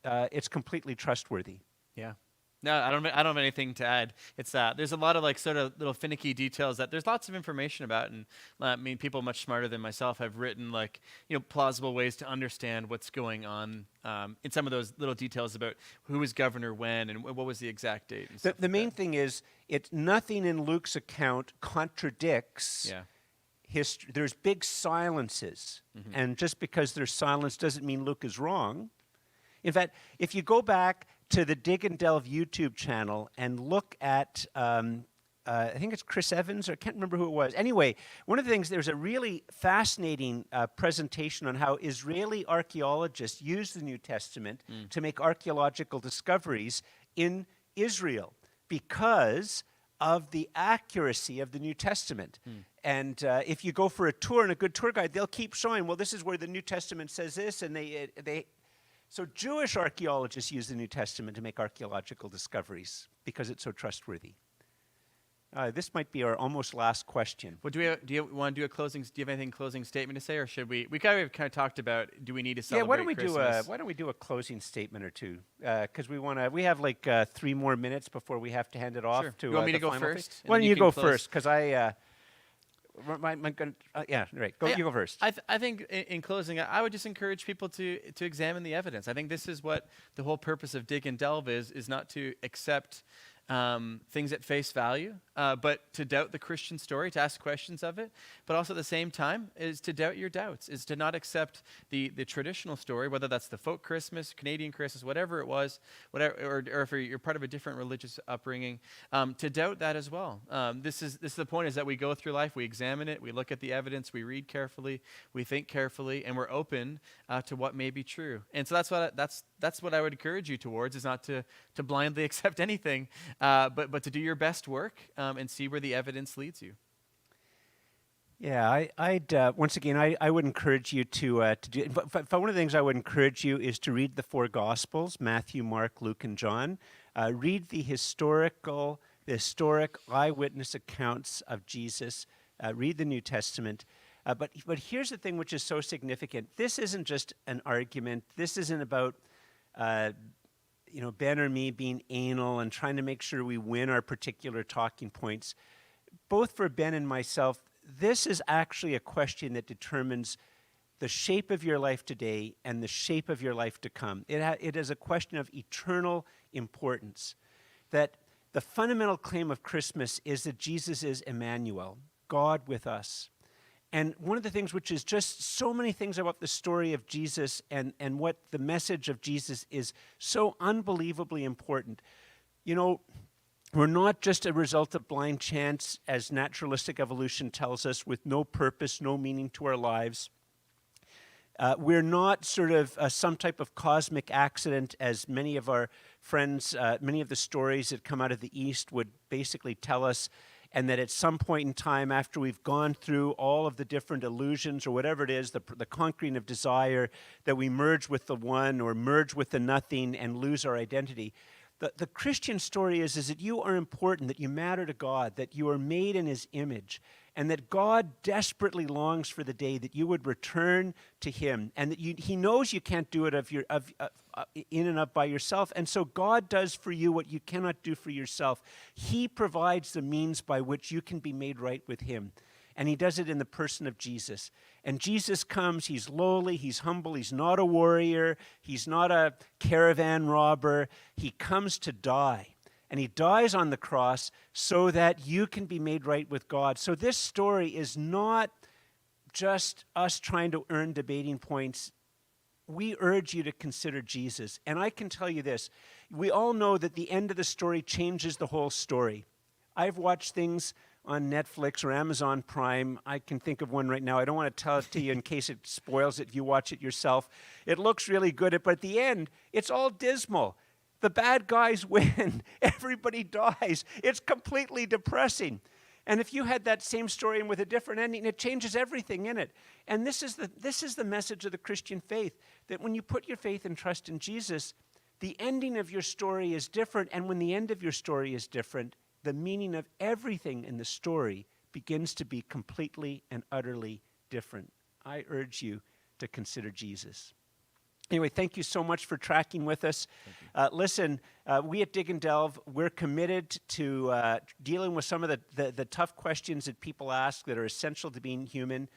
[SPEAKER 2] it's completely trustworthy.
[SPEAKER 3] Yeah. No, I don't have anything to add. It's there's a lot of like sort of little finicky details that there's lots of information about, and I mean people much smarter than myself have written like plausible ways to understand what's going on in some of those little details about who was governor when and what was the exact date. And
[SPEAKER 2] The main thing is nothing in Luke's account contradicts.
[SPEAKER 3] Yeah.
[SPEAKER 2] History. There's big silences, and just because there's silence doesn't mean Luke is wrong. In fact, if you go back to the Dig and Delve YouTube channel and look at, I think it's Chris Evans, or I can't remember who it was. Anyway, one of the things, there's a really fascinating presentation on how Israeli archaeologists use the New Testament to make archaeological discoveries in Israel because of the accuracy of the New Testament. And if you go for a tour and a good tour guide, they'll keep showing, well, this is where the New Testament says this, and so Jewish archaeologists use the New Testament to make archaeological discoveries because it's so trustworthy. This might be our almost last question.
[SPEAKER 3] Well, do you want to do a closing? Do you have anything closing statement to say, or should we? We kind of talked about. Do we need to celebrate?
[SPEAKER 2] Yeah, why don't we do a closing statement or two? Because we have like 3 more minutes before we have to hand it off to.
[SPEAKER 3] You want me to
[SPEAKER 2] the
[SPEAKER 3] go
[SPEAKER 2] final
[SPEAKER 3] first?
[SPEAKER 2] thing? Why don't you go first? Because I. Yeah, right. You go first.
[SPEAKER 3] I think in closing, I would just encourage people to examine the evidence. I think this is what the whole purpose of Dig and Delve is not to accept things at face value, but to doubt the Christian story, to ask questions of it, but also at the same time is to doubt your doubts, is to not accept the traditional story, whether that's the folk Christmas, Canadian Christmas, whatever it was, or if you're part of a different religious upbringing, to doubt that as well. This is the point, is that we go through life, we examine it, we look at the evidence, we read carefully, we think carefully, and we're open to what may be true. And so that's what I would encourage you towards, is not to blindly accept anything, but to do your best work and see where the evidence leads you.
[SPEAKER 2] Yeah, I'd once again, I would encourage you to do. But one of the things I would encourage you is to read the 4 Gospels: Matthew, Mark, Luke, and John. Read the historic eyewitness accounts of Jesus. Read the New Testament. But here's the thing which is so significant. This isn't just an argument. This isn't about Ben or me being anal and trying to make sure we win our particular talking points. Both for Ben and myself, this is actually a question that determines the shape of your life today and the shape of your life to come. It is a question of eternal importance. That the fundamental claim of Christmas is that Jesus is Emmanuel, God with us. And one of the things which is just so many things about the story of Jesus and what the message of Jesus is so unbelievably important. you know, we're not just a result of blind chance, as naturalistic evolution tells us, with no purpose, no meaning to our lives. We're not sort of some type of cosmic accident, as many of our friends, many of the stories that come out of the East would basically tell us, and that at some point in time, after we've gone through all of the different illusions or whatever it is, the conquering of desire, that we merge with the one or merge with the nothing and lose our identity. The Christian story is that you are important, that you matter to God, that you are made in his image, and that God desperately longs for the day that you would return to him, and that he knows you can't do it in and of by yourself, and so God does for you what you cannot do for yourself. He provides the means by which you can be made right with him. And he does it in the person of Jesus. And Jesus comes, he's lowly, he's humble, he's not a warrior, he's not a caravan robber. He comes to die. And he dies on the cross so that you can be made right with God. So this story is not just us trying to earn debating points. We urge you to consider Jesus. And I can tell you this, we all know that the end of the story changes the whole story. I've watched things on Netflix or Amazon Prime. I can think of one right now. I don't want to tell it to you in case it spoils it if you watch it yourself. It looks really good, but at the end, it's all dismal. The bad guys win. Everybody dies. It's completely depressing. And if you had that same story and with a different ending, it changes everything in it. And this is the message of the Christian faith, that when you put your faith and trust in Jesus, the ending of your story is different. And when the end of your story is different, the meaning of everything in the story begins to be completely and utterly different. I urge you to consider Jesus. Anyway, thank you so much for tracking with us. Listen, we at Dig and Delve, we're committed to dealing with some of the tough questions that people ask that are essential to being human.